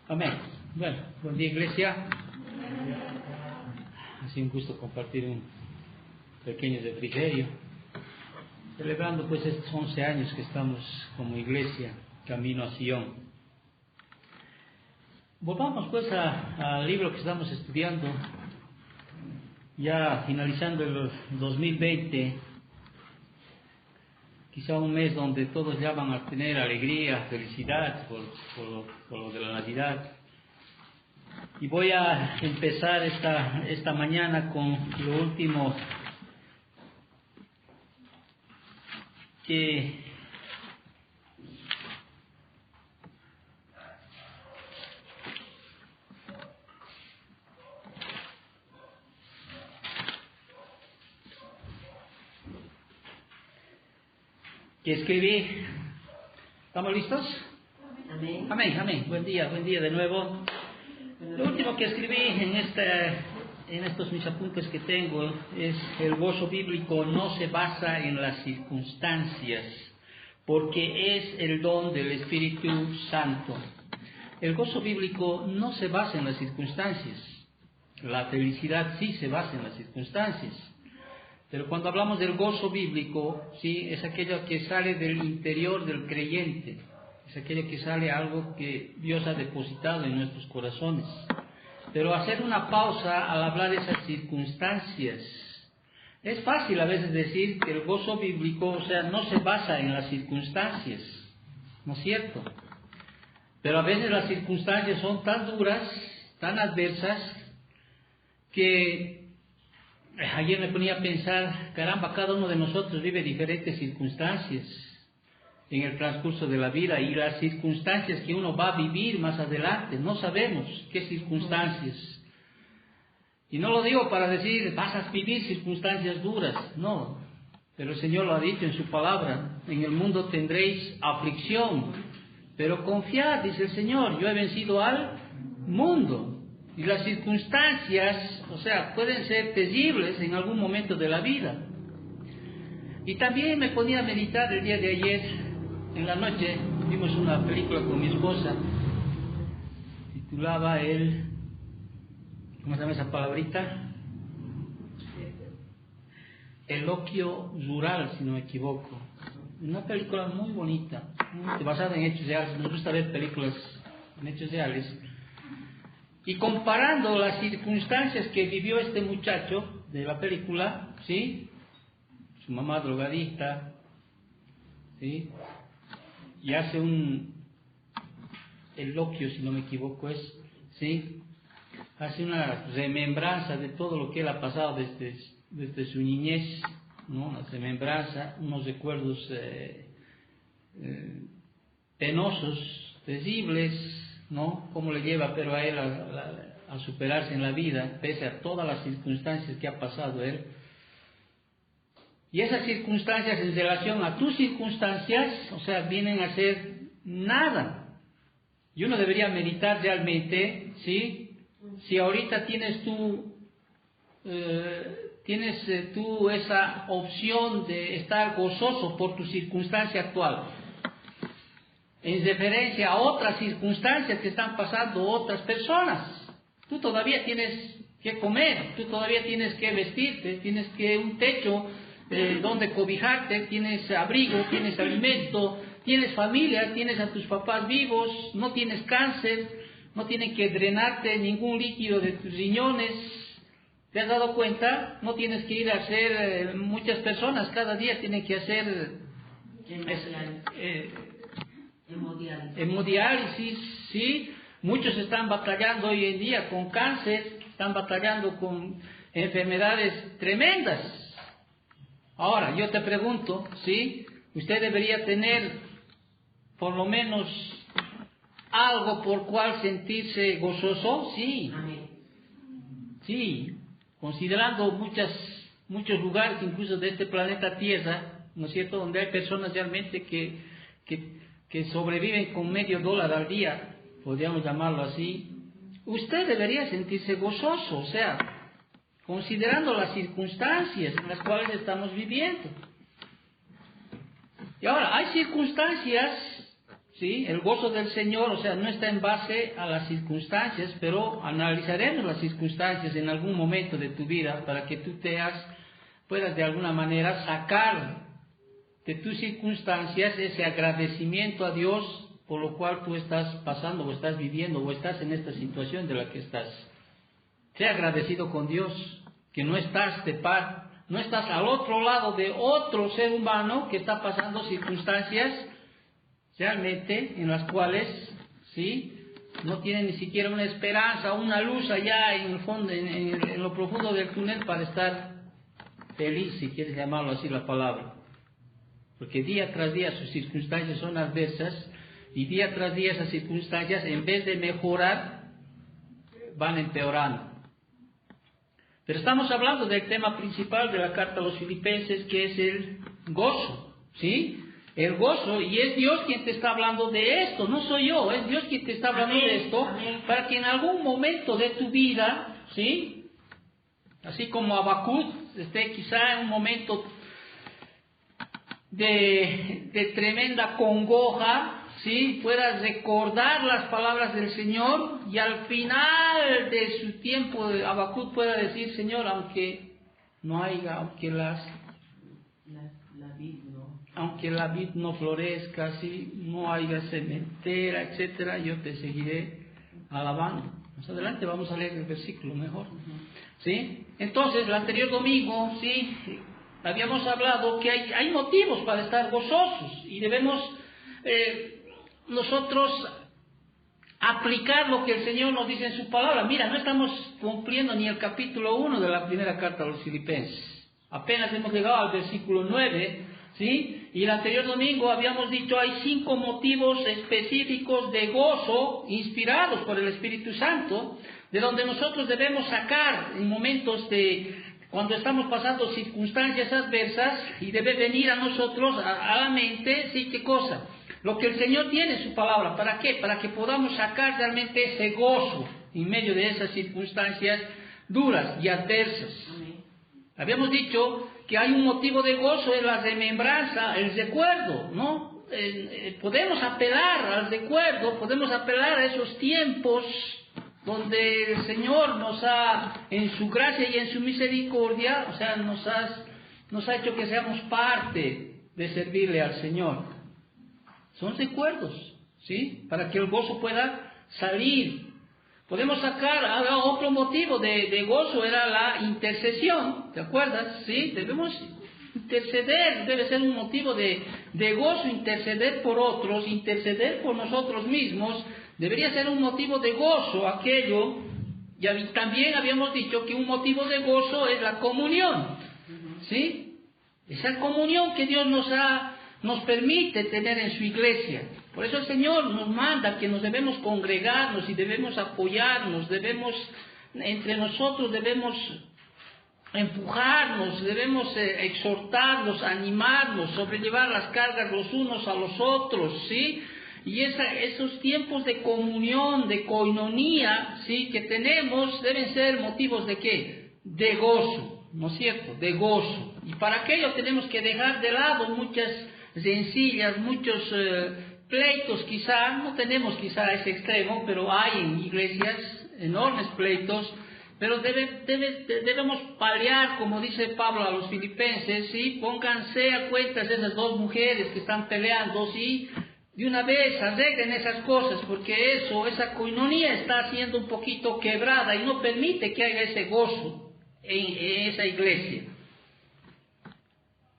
Amén. Bueno, buen día, iglesia. Ha sido un gusto compartir un pequeño refrigerio, celebrando pues estos 11 años que estamos como iglesia, camino a Sion. Volvamos pues al libro que estamos estudiando, ya finalizando el 2020, quizá un mes donde todos ya van a tener alegría, felicidad por lo de la Navidad. Y voy a empezar esta mañana con lo último que escribí. ¿Estamos listos? Amén. Amén, amén. Buen día de nuevo. Lo último que escribí en estos mis apuntes que tengo es: el gozo bíblico no se basa en las circunstancias, porque es el don del Espíritu Santo. El gozo bíblico no se basa en las circunstancias. La felicidad sí se basa en las circunstancias. Pero cuando hablamos del gozo bíblico, sí, es aquello que sale del interior del creyente. Es aquello que sale algo que Dios ha depositado en nuestros corazones. Pero hacer una pausa al hablar de esas circunstancias. Es fácil a veces decir que el gozo bíblico, no se basa en las circunstancias. ¿No es cierto? Pero a veces las circunstancias son tan duras, tan adversas, que ayer me ponía a pensar, caramba, cada uno de nosotros vive diferentes circunstancias en el transcurso de la vida, y las circunstancias que uno va a vivir más adelante, no sabemos qué circunstancias. Y no lo digo para decir, vas a vivir circunstancias duras, no. Pero el Señor lo ha dicho en su palabra: en el mundo tendréis aflicción, pero confiad, dice el Señor, yo he vencido al mundo. Y las circunstancias, pueden ser terribles en algún momento de la vida. Y también me ponía a meditar el día de ayer, en la noche, vimos una película con mi esposa, titulaba ¿cómo se llama esa palabrita? Eloquio rural, si no me equivoco. Una película muy bonita, basada en hechos reales. Nos gusta ver películas en hechos reales. Y comparando las circunstancias que vivió este muchacho de la película, ¿sí? Su mamá drogadicta, ¿sí? Y hace un eloquio, si no me equivoco, ¿sí? Hace una remembranza de todo lo que él ha pasado desde su niñez, ¿no? Una remembranza, unos recuerdos penosos, terribles, ¿no? Cómo le lleva pero a él a superarse en la vida, pese a todas las circunstancias que ha pasado él. Y esas circunstancias en relación a tus circunstancias, vienen a ser nada. Y uno debería meditar realmente, ¿sí? Si ahorita tienes tú esa opción de estar gozoso por tu circunstancia actual, en referencia a otras circunstancias que están pasando otras personas. Tú todavía tienes que comer, tú todavía tienes que vestirte, tienes que un techo donde cobijarte, tienes abrigo, tienes alimento, tienes familia, tienes a tus papás vivos, no tienes cáncer, no tienen que drenarte ningún líquido de tus riñones. ¿Te has dado cuenta? No tienes que ir a hacer, muchas personas cada día tienen que hacer hemodiálisis, ¿sí? Muchos están batallando hoy en día con cáncer, están batallando con enfermedades tremendas. Ahora, yo te pregunto, ¿sí? Usted debería tener por lo menos algo por cual sentirse gozoso, sí. Sí, considerando muchos lugares, incluso de este planeta Tierra, ¿no es cierto?, donde hay personas realmente que sobreviven con $0.50 al día, podríamos llamarlo así. Usted debería sentirse gozoso, considerando las circunstancias en las cuales estamos viviendo. Y ahora, hay circunstancias, ¿sí? El gozo del Señor, o sea, no está en base a las circunstancias, pero analizaremos las circunstancias en algún momento de tu vida para que tú puedas de alguna manera sacar de tus circunstancias ese agradecimiento a Dios por lo cual tú estás pasando o estás viviendo o estás en esta situación de la que estás. Sea agradecido con Dios, que no estás no estás al otro lado de otro ser humano que está pasando circunstancias realmente en las cuales, ¿sí?, no tiene ni siquiera una esperanza, una luz allá en el fondo, en lo profundo del túnel para estar feliz, si quieres llamarlo así la palabra. Porque día tras día sus circunstancias son adversas y día tras día esas circunstancias, en vez de mejorar, van empeorando. Pero estamos hablando del tema principal de la carta a los Filipenses, que es el gozo, ¿sí? El gozo, y es Dios quien te está hablando de esto, no soy yo, es Dios quien te está hablando de esto, para que en algún momento de tu vida, ¿sí?, así como Habacuc esté quizá en un momento de tremenda congoja, ¿sí?, puedas recordar las palabras del Señor y al final de su tiempo Habacuc pueda decir: Señor, aunque la vid no florezca, ¿sí?, no haya sementera, etcétera, yo te seguiré alabando. Más adelante vamos a leer el versículo mejor, ¿sí? Entonces, el anterior domingo, ¿sí?, habíamos hablado que hay motivos para estar gozosos y debemos nosotros aplicar lo que el Señor nos dice en su palabra. Mira, no estamos cumpliendo ni el capítulo 1 de la primera carta a los Filipenses. Apenas hemos llegado al versículo 9, ¿sí? Y el anterior domingo habíamos dicho hay 5 motivos específicos de gozo inspirados por el Espíritu Santo, de donde nosotros debemos sacar en momentos cuando estamos pasando circunstancias adversas, y debe venir a nosotros a la mente, ¿sí?, ¿qué cosa? Lo que el Señor tiene en su palabra. ¿Para qué? Para que podamos sacar realmente ese gozo en medio de esas circunstancias duras y adversas. Amén. Habíamos dicho que hay un motivo de gozo en la remembranza, el recuerdo, ¿no? Podemos apelar al recuerdo, podemos apelar a esos tiempos donde el Señor nos ha, en su gracia y en su misericordia, o sea, nos ha hecho que seamos parte de servirle al Señor. Son recuerdos, ¿sí?, para que el gozo pueda salir. Podemos sacar otro motivo de gozo, era la intercesión, ¿te acuerdas? ¿Sí? Debemos interceder, debe ser un motivo de gozo, interceder por otros, interceder por nosotros mismos, debería ser un motivo de gozo aquello. Y también habíamos dicho que un motivo de gozo es la comunión, ¿sí? Esa comunión que Dios nos permite tener en su iglesia. Por eso el Señor nos manda que nos debemos congregarnos y debemos apoyarnos, entre nosotros debemos empujarnos, debemos exhortarnos, animarnos, sobrellevar las cargas los unos a los otros, ¿sí? Y esos tiempos de comunión, de koinonía, ¿sí?, que tenemos, deben ser motivos ¿de qué? De gozo, ¿no es cierto? De gozo. Y para aquello tenemos que dejar de lado muchas rencillas, muchos pleitos, quizá, no tenemos quizá ese extremo, pero hay en iglesias enormes pleitos, pero debemos paliar, como dice Pablo a los Filipenses, ¿sí? Pónganse a cuentas esas 2 mujeres que están peleando, ¿sí? De una vez arreglen esas cosas, porque esa koinonía está siendo un poquito quebrada y no permite que haya ese gozo en esa iglesia.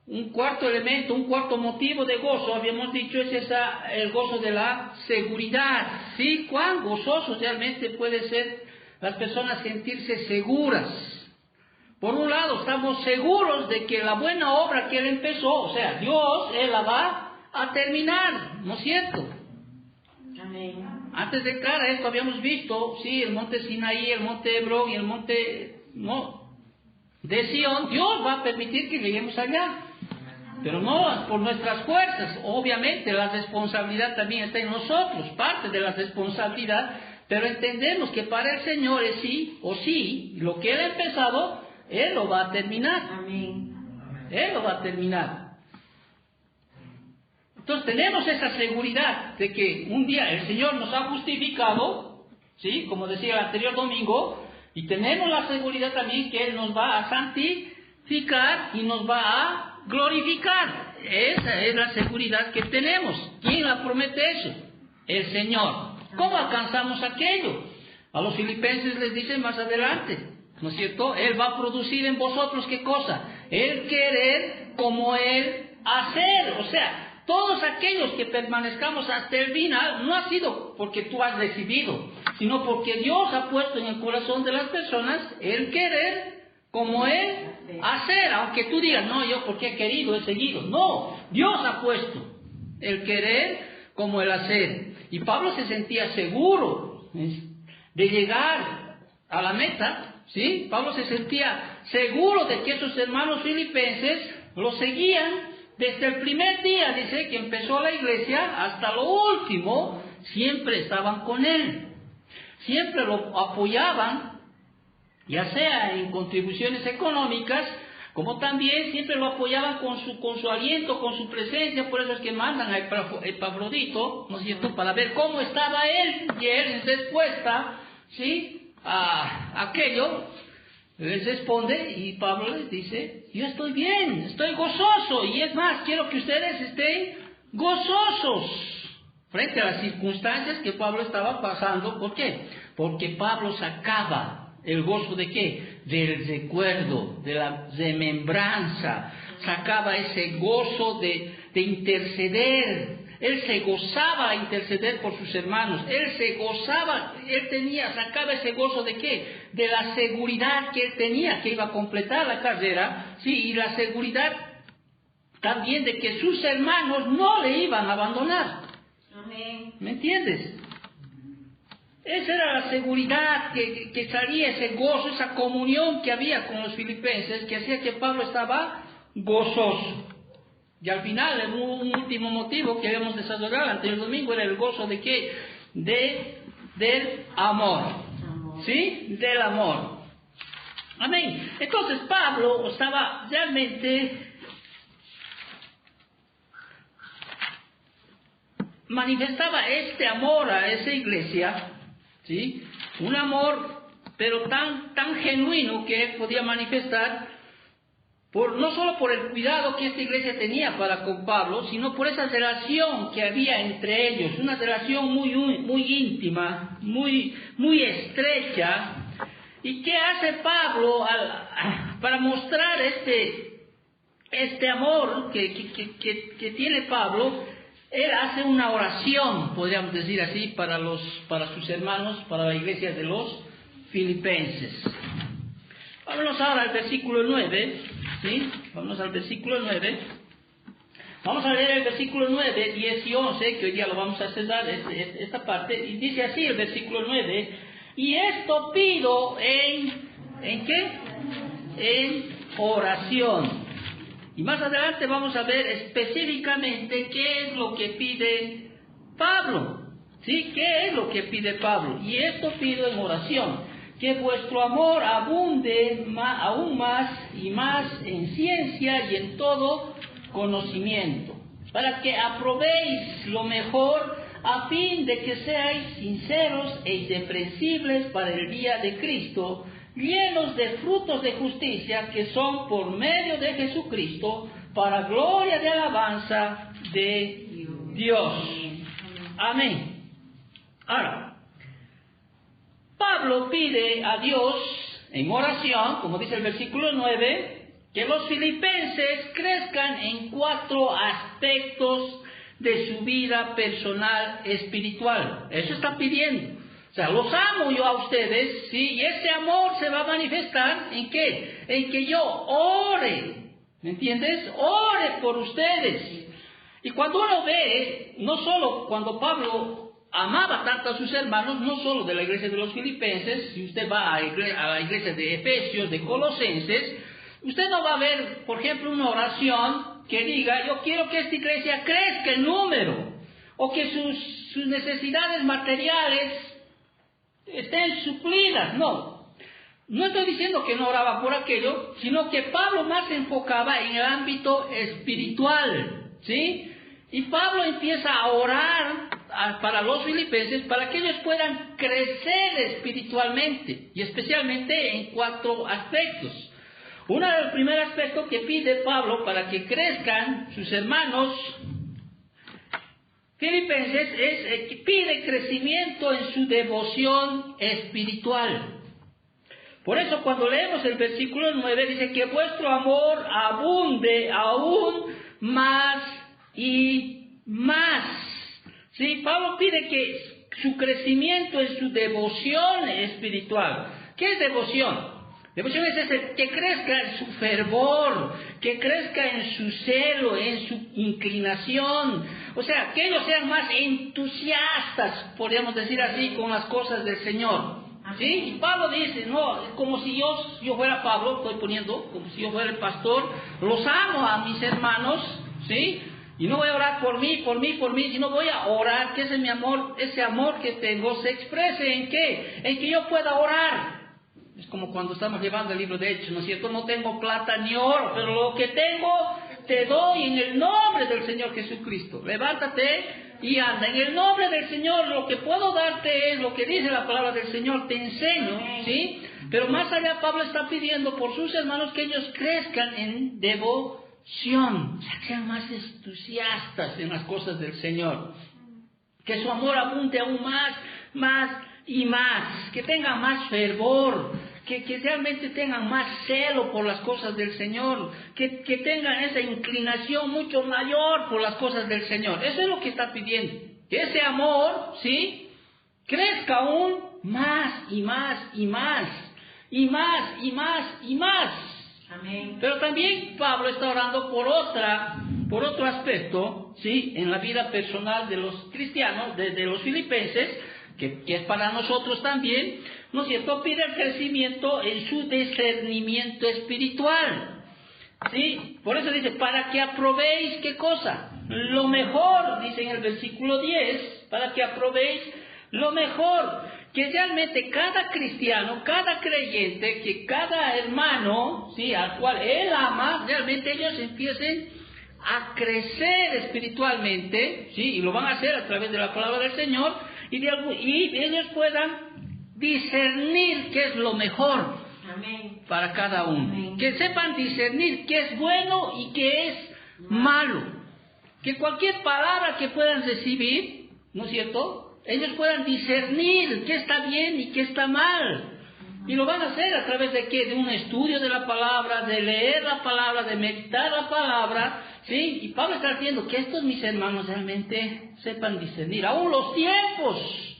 Un cuarto elemento, un cuarto motivo de gozo, habíamos dicho, es el gozo de la seguridad, ¿sí? Cuán gozoso realmente puede ser las personas sentirse seguras. Por un lado, estamos seguros de que la buena obra que Él empezó, o sea, Dios, Él la va a terminar, ¿no es cierto? Amén. Antes de entrar a esto habíamos visto, sí, el monte Sinaí, el monte Hebrón y el monte de Sion. Dios va a permitir que lleguemos allá, pero no por nuestras fuerzas. Obviamente la responsabilidad también está en nosotros, parte de la responsabilidad, pero entendemos que para el Señor es sí o sí, lo que Él ha empezado, Él lo va a terminar. Amén. Él lo va a terminar. Entonces tenemos esa seguridad de que un día el Señor nos ha justificado, ¿sí? Como decía el anterior domingo, y tenemos la seguridad también que Él nos va a santificar y nos va a glorificar. Esa es la seguridad que tenemos. ¿Quién la promete eso? El Señor. ¿Cómo alcanzamos aquello? A los filipenses les dice más adelante, ¿no es cierto? Él va a producir en vosotros, ¿qué cosa? El querer como Él hacer. O sea, todos aquellos que permanezcamos hasta el final, no ha sido porque tú has recibido, sino porque Dios ha puesto en el corazón de las personas el querer como Él hacer. Aunque tú digas, no, yo porque he querido, he seguido. No, Dios ha puesto el querer como el hacer. Y Pablo se sentía seguro de llegar a la meta, ¿sí? Pablo se sentía seguro de que esos hermanos filipenses lo seguían desde el primer día, dice, que empezó la iglesia, hasta lo último, siempre estaban con él. Siempre lo apoyaban, ya sea en contribuciones económicas, como también siempre lo apoyaban con su aliento, con su presencia. Por eso es que mandan a Epafrodito, ¿no es cierto?, para ver cómo estaba él, y él en respuesta, ¿sí?, a aquello, les responde, y Pablo les dice, yo estoy bien, estoy gozoso, y es más, quiero que ustedes estén gozosos frente a las circunstancias que Pablo estaba pasando. ¿Por qué? Porque Pablo sacaba el gozo de qué? Del recuerdo, de la remembranza. Sacaba ese gozo de interceder. Él se gozaba a interceder por sus hermanos. Él se gozaba, sacaba ese gozo de qué? De la seguridad que él tenía, que iba a completar la carrera, sí, y la seguridad también de que sus hermanos no le iban a abandonar. Amén. ¿Me entiendes? Esa era la seguridad que salía, ese gozo, esa comunión que había con los filipenses, que hacía que Pablo estaba gozoso. Y al final, un último motivo que habíamos desarrollado el anterior domingo era el gozo de qué? Del amor. ¿Sí? Del amor. Amén. Entonces Pablo estaba realmente manifestaba este amor a esa iglesia, ¿sí? Un amor, pero tan genuino que él podía manifestar, no solo por el cuidado que esta iglesia tenía para con Pablo, sino por esa relación que había entre ellos, una relación muy íntima, muy estrecha. ¿Y qué hace Pablo para mostrar este amor que tiene Pablo? Él hace una oración, podríamos decir así, para sus hermanos, para la iglesia de los filipenses. Vámonos ahora al versículo 9, ¿sí? Vamos al versículo 9. Vamos a leer el versículo 9, 10 y 11, que hoy día lo vamos a cerrar, esta parte, y dice así el versículo 9, y esto pido ¿en qué? En oración. Y más adelante vamos a ver específicamente qué es lo que pide Pablo. ¿Sí? ¿Qué es lo que pide Pablo? Y esto pido en oración, que vuestro amor abunde aún más y más en ciencia y en todo conocimiento, para que aprobéis lo mejor, a fin de que seáis sinceros e irreprensibles para el día de Cristo, llenos de frutos de justicia que son por medio de Jesucristo, para gloria de alabanza de Dios. Amén. Ahora, Pablo pide a Dios en oración, como dice el versículo 9, que los filipenses crezcan en 4 aspectos de su vida personal espiritual. Eso está pidiendo. O sea, los amo yo a ustedes, ¿sí? Y ese amor se va a manifestar ¿en qué? En que yo ore, ¿me entiendes? Ore por ustedes. Y cuando uno ve, no solo cuando Pablo amaba tanto a sus hermanos, no solo de la iglesia de los filipenses, si usted va a la iglesia de Efesios, de Colosenses, usted no va a ver, por ejemplo, una oración que diga, yo quiero que esta iglesia crezca en número, o que sus necesidades materiales estén suplidas. No estoy diciendo que no oraba por aquello, sino que Pablo más se enfocaba en el ámbito espiritual, ¿sí? Y Pablo empieza a orar para los filipenses para que ellos puedan crecer espiritualmente, y especialmente en 4 aspectos. El primer aspecto que pide Pablo para que crezcan sus hermanos filipenses es que pide crecimiento en su devoción espiritual. Por eso cuando leemos el versículo 9 dice que vuestro amor abunde aún más y más. Sí, Pablo pide que su crecimiento en su devoción espiritual. ¿Qué es devoción? Devoción es que crezca en su fervor, que crezca en su celo, en su inclinación. O sea, que ellos sean más entusiastas, podríamos decir así, con las cosas del Señor. ¿Sí? Y Pablo dice, no, como si yo fuera Pablo, estoy poniendo, como si yo fuera el pastor, los amo a mis hermanos, ¿sí? Y no voy a orar por mí, sino voy a orar que ese amor que tengo se exprese en ¿qué? En que yo pueda orar. Es como cuando estamos llevando el libro de Hechos, ¿no es cierto? No tengo plata ni oro, pero lo que tengo te doy en el nombre del Señor Jesucristo. Levántate y anda. En el nombre del Señor, lo que puedo darte es lo que dice la palabra del Señor, te enseño, ¿sí? Pero más allá, Pablo está pidiendo por sus hermanos que ellos crezcan en devoción, o sea, que sean más entusiastas en las cosas del Señor. Que su amor abunde aún más y más, que tengan más fervor, que realmente tengan más celo por las cosas del Señor, que tengan esa inclinación mucho mayor por las cosas del Señor. Eso es lo que está pidiendo, que ese amor, ¿sí?, crezca aún más y más y más, y más y más y más. Amén. Pero también Pablo está orando por otro aspecto, ¿sí?, en la vida personal de los cristianos, de los filipenses, que es para nosotros también, ¿no es cierto? Pide el crecimiento en su discernimiento espiritual, ¿sí? Por eso dice, para que aprobéis, ¿qué cosa? Lo mejor, dice en el versículo 10, para que aprobéis lo mejor, que realmente cada cristiano, cada creyente, que cada hermano, ¿sí?, al cual él ama, realmente ellos empiecen a crecer espiritualmente, ¿sí?, y lo van a hacer a través de la palabra del Señor, y ellos puedan discernir qué es lo mejor. Amén. Para cada uno. Amén. Que sepan discernir qué es bueno y qué es malo. Que cualquier palabra que puedan recibir, ¿no es cierto?, ellos puedan discernir qué está bien y qué está mal. Y lo van a hacer a través de ¿qué? De un estudio de la palabra, de leer la palabra, de meditar la palabra, ¿sí? Y Pablo está diciendo que estos mis hermanos realmente sepan discernir, aún los tiempos,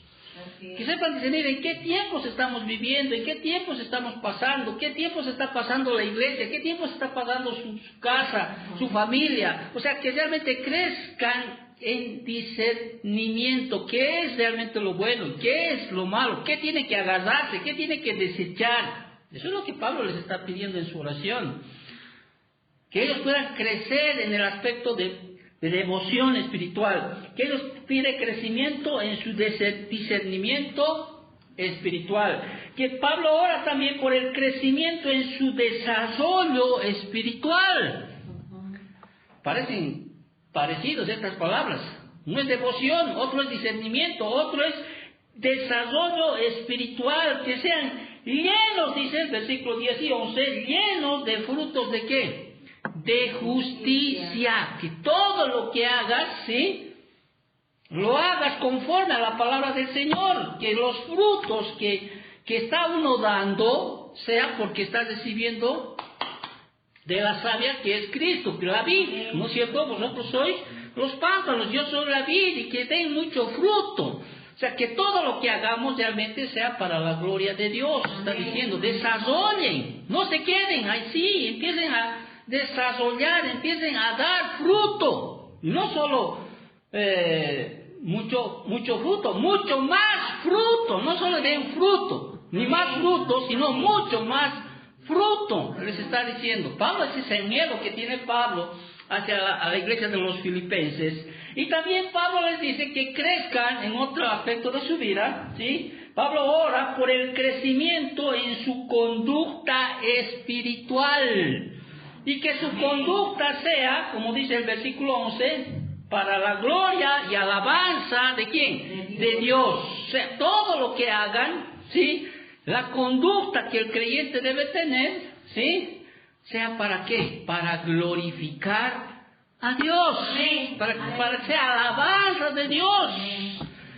que sepan discernir en qué tiempos estamos viviendo, en qué tiempos estamos pasando, qué tiempos está pasando la iglesia, qué tiempos está pasando su casa, su familia. O sea, que realmente crezcan en discernimiento, qué es realmente lo bueno, qué es lo malo, qué tiene que agarrarse, qué tiene que desechar. Eso es lo que Pablo les está pidiendo en su oración. Que ellos puedan crecer en el aspecto de devoción espiritual, que ellos piden crecimiento en su discernimiento espiritual, que Pablo ora también por el crecimiento en su desarrollo espiritual. Parecen parecidos estas palabras, uno es devoción, otro es discernimiento, otro es desarrollo espiritual, que sean llenos, dice el versículo 10 y 11, llenos de frutos de ¿qué? De justicia, que todo lo que hagas, ¿sí?, lo hagas conforme a la palabra del Señor, que los frutos que está uno dando sea porque está recibiendo de la savia que es Cristo, que la vid, ¿no es cierto? Vosotros sois los pámpanos, yo soy la vid, y que den mucho fruto. O sea, que todo lo que hagamos realmente sea para la gloria de Dios. Está diciendo, desarrollen, no se queden ahí, sí, empiecen a desarrollar, empiecen a dar fruto, y no solo mucho fruto, mucho más fruto, no solo den fruto, ni más fruto, sino mucho más fruto, les está diciendo. Pablo, ese es el miedo que tiene Pablo hacia la iglesia de los filipenses. Y también Pablo les dice que crezcan en otro aspecto de su vida, ¿sí? Pablo ora por el crecimiento en su conducta espiritual, y que su conducta sea, como dice el versículo 11, para la gloria y alabanza ¿de quién? De Dios. O sea, todo lo que hagan, ¿sí? La conducta que el creyente debe tener, ¿sí? Sea para qué? Para glorificar a Dios, para que sea alabanza de Dios.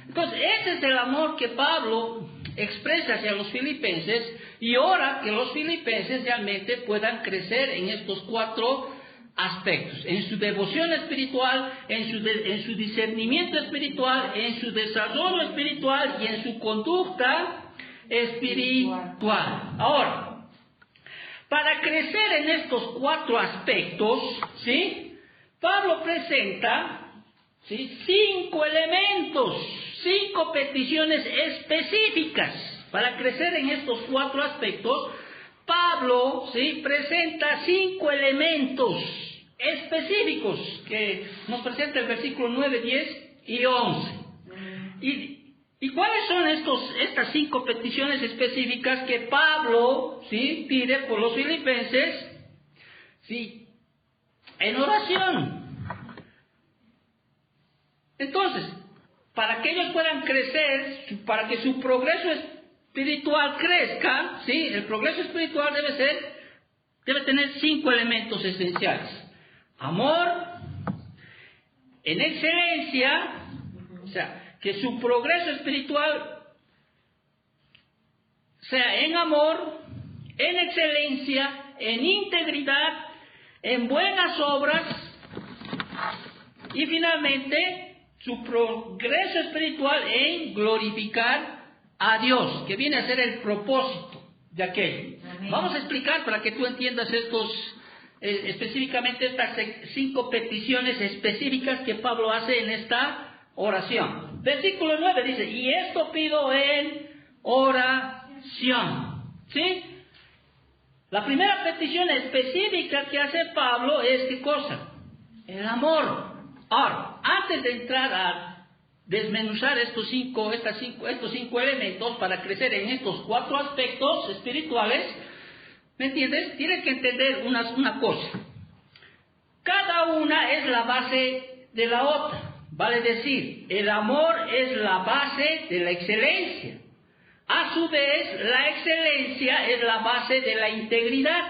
Entonces, ese es el amor que Pablo expresa hacia los filipenses y ora que los filipenses realmente puedan crecer en estos 4 aspectos: en su devoción espiritual, en su discernimiento espiritual, en su desarrollo espiritual y en su conducta espiritual. Ahora, para crecer en estos 4 aspectos, ¿sí? Pablo presenta, ¿sí?, 5 elementos, 5 peticiones específicas. Para crecer en estos 4 aspectos, Pablo, ¿sí?, presenta 5 elementos específicos que nos presenta el versículo 9, 10 y 11. ¿Y cuáles son estas 5 peticiones específicas que Pablo, ¿sí?, pide por los filipenses, ¿sí?, en oración? Entonces, para que ellos puedan crecer, para que su progreso espiritual crezca, ¿sí?, el progreso espiritual debe tener 5 elementos esenciales: amor, en excelencia, o sea, que su progreso espiritual sea en amor, en excelencia, en integridad, en buenas obras, y finalmente su progreso espiritual en glorificar a Dios, que viene a ser el propósito de aquello. Amén. Vamos a explicar para que tú entiendas específicamente estas 5 peticiones específicas que Pablo hace en esta oración. Versículo 9 dice: y esto pido en oración. ¿Sí? La primera petición específica que hace Pablo es ¿qué cosa? El amor. Ahora, antes de entrar a desmenuzar estos 5 elementos para crecer en estos 4 aspectos espirituales, ¿me entiendes? Tienes que entender una cosa. Cada una es la base de la otra. Vale decir, el amor es la base de la excelencia. A su vez, la excelencia es la base de la integridad.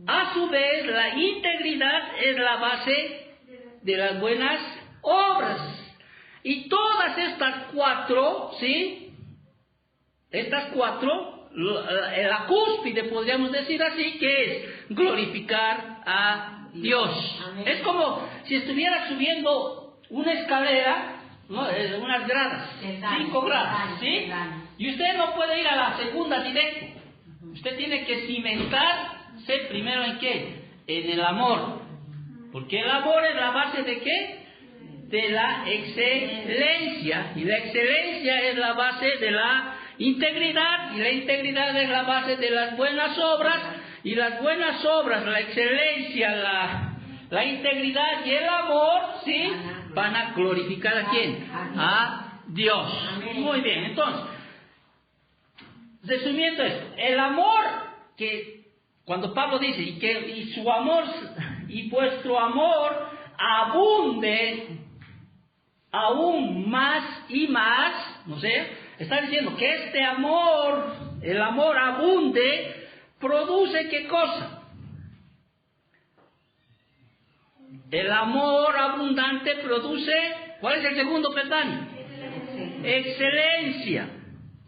A su vez, la integridad es la base de las buenas obras. Y todas estas 4, ¿sí? Estas 4, la cúspide, podríamos decir así, que es glorificar a Dios. Amén. Es como si estuviera subiendo una escalera, ¿no?, unas gradas, 5 gradas, ¿sí? Y usted no puede ir a la segunda directo. Usted tiene que cimentarse primero ¿en qué? En el amor. Porque el amor es la base ¿de qué? De la excelencia. Y la excelencia es la base de la integridad. Y la integridad es la base de las buenas obras. Y las buenas obras, la excelencia, la integridad y el amor, ¿sí?, van a glorificar ¿a quién? A Dios. Muy bien, entonces, resumiendo esto, el amor que, cuando Pablo dice, y su amor, y vuestro amor abunde aún más y más, ¿no sé? Está diciendo que este amor, el amor abunde, produce ¿qué cosa? El amor abundante produce, ¿cuál es el segundo peldaño? Excelencia.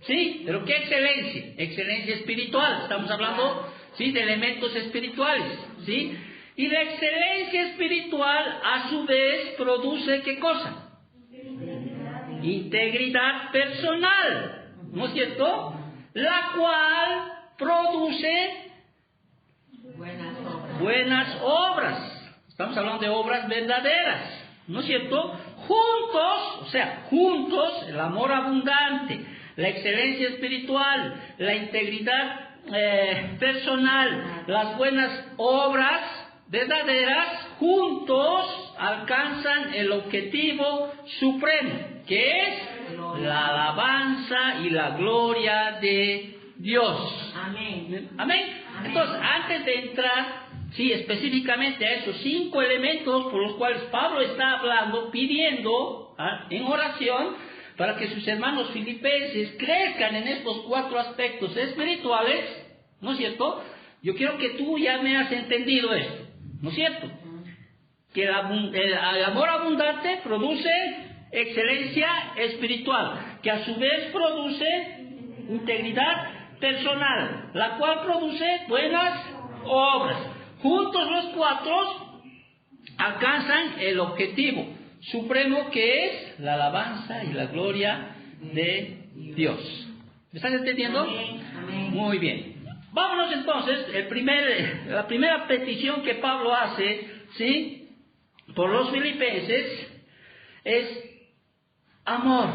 ¿Sí? ¿Pero qué excelencia? Excelencia espiritual. Estamos hablando, ¿sí?, de elementos espirituales. ¿Sí? Y la excelencia espiritual, a su vez, produce ¿qué cosa? Integridad personal. ¿No es cierto? La cual produce buenas obras. Estamos hablando de obras verdaderas, ¿no es cierto? Juntos, el amor abundante, la excelencia espiritual, la integridad personal, las buenas obras verdaderas, juntos alcanzan el objetivo supremo, que es la alabanza y la gloria de Dios. Amén. Amén. Entonces, antes de entrar sí, específicamente a esos 5 elementos por los cuales Pablo está hablando, pidiendo en oración para que sus hermanos filipenses crezcan en estos 4 aspectos espirituales, ¿no es cierto? Yo quiero que tú ya me has entendido esto, ¿no es cierto? Que el amor abundante produce excelencia espiritual, que a su vez produce integridad personal, la cual produce buenas obras. Juntos los 4 alcanzan el objetivo supremo, que es la alabanza y la gloria de Dios. ¿Me estás entendiendo? Amén. Muy bien. Vámonos entonces, la primera petición que Pablo hace, ¿sí?, por los filipenses es amor.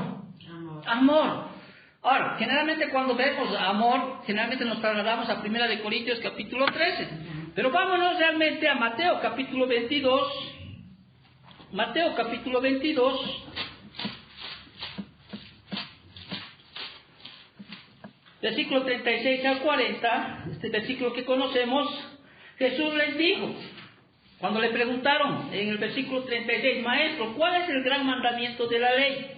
Ahora, generalmente cuando vemos amor, generalmente nos trasladamos a 1 de Corintios capítulo 13. Pero vámonos realmente a Mateo capítulo 22. Mateo capítulo 22. Versículo 36 al 40, este versículo que conocemos. Jesús les dijo, cuando le preguntaron en el versículo 36, Maestro, ¿cuál es el gran mandamiento de la ley?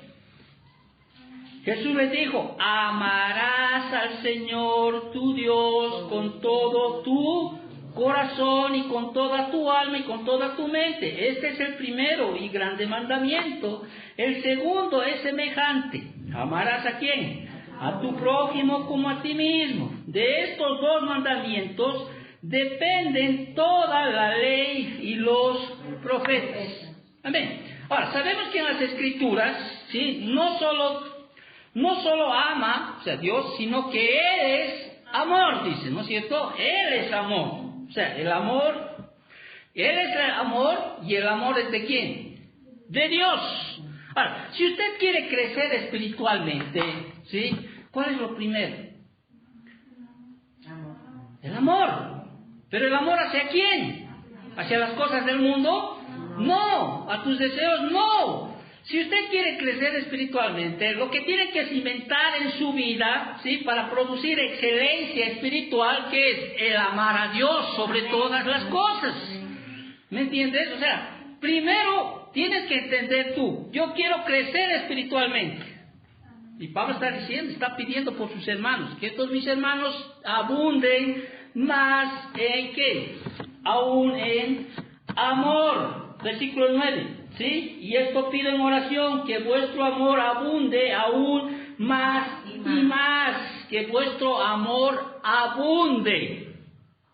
Jesús les dijo, amarás al Señor tu Dios con todo tu corazón y con toda tu alma y con toda tu mente. Este es el primero y grande mandamiento. El segundo es semejante. ¿Amarás a quién? A tu prójimo como a ti mismo. De estos 2 mandamientos dependen toda la ley y los profetas. Amén. Ahora, sabemos que en las Escrituras, ¿sí?, no solo ama, o sea, Dios, sino que Él es amor, dice, ¿no es cierto? Él es amor. O sea, el amor, Él es el amor, y el amor es ¿de quién? De Dios. Ahora, si usted quiere crecer espiritualmente, ¿sí?, ¿cuál es lo primero? El amor. ¿Pero el amor hacia quién? ¿Hacia las cosas del mundo? No. ¿A tus deseos? No. Si usted quiere crecer espiritualmente, lo que tiene que cimentar en su vida, ¿sí?, para producir excelencia espiritual, que es el amar a Dios sobre todas las cosas. ¿Me entiendes? O sea, primero tienes que entender tú, yo quiero crecer espiritualmente. Y Pablo está diciendo, está pidiendo por sus hermanos, que todos mis hermanos abunden más en ¿qué? Aún en amor. Versículo 9, ¿sí? Y esto pido en oración, que vuestro amor abunde aún más y más, que vuestro amor abunde.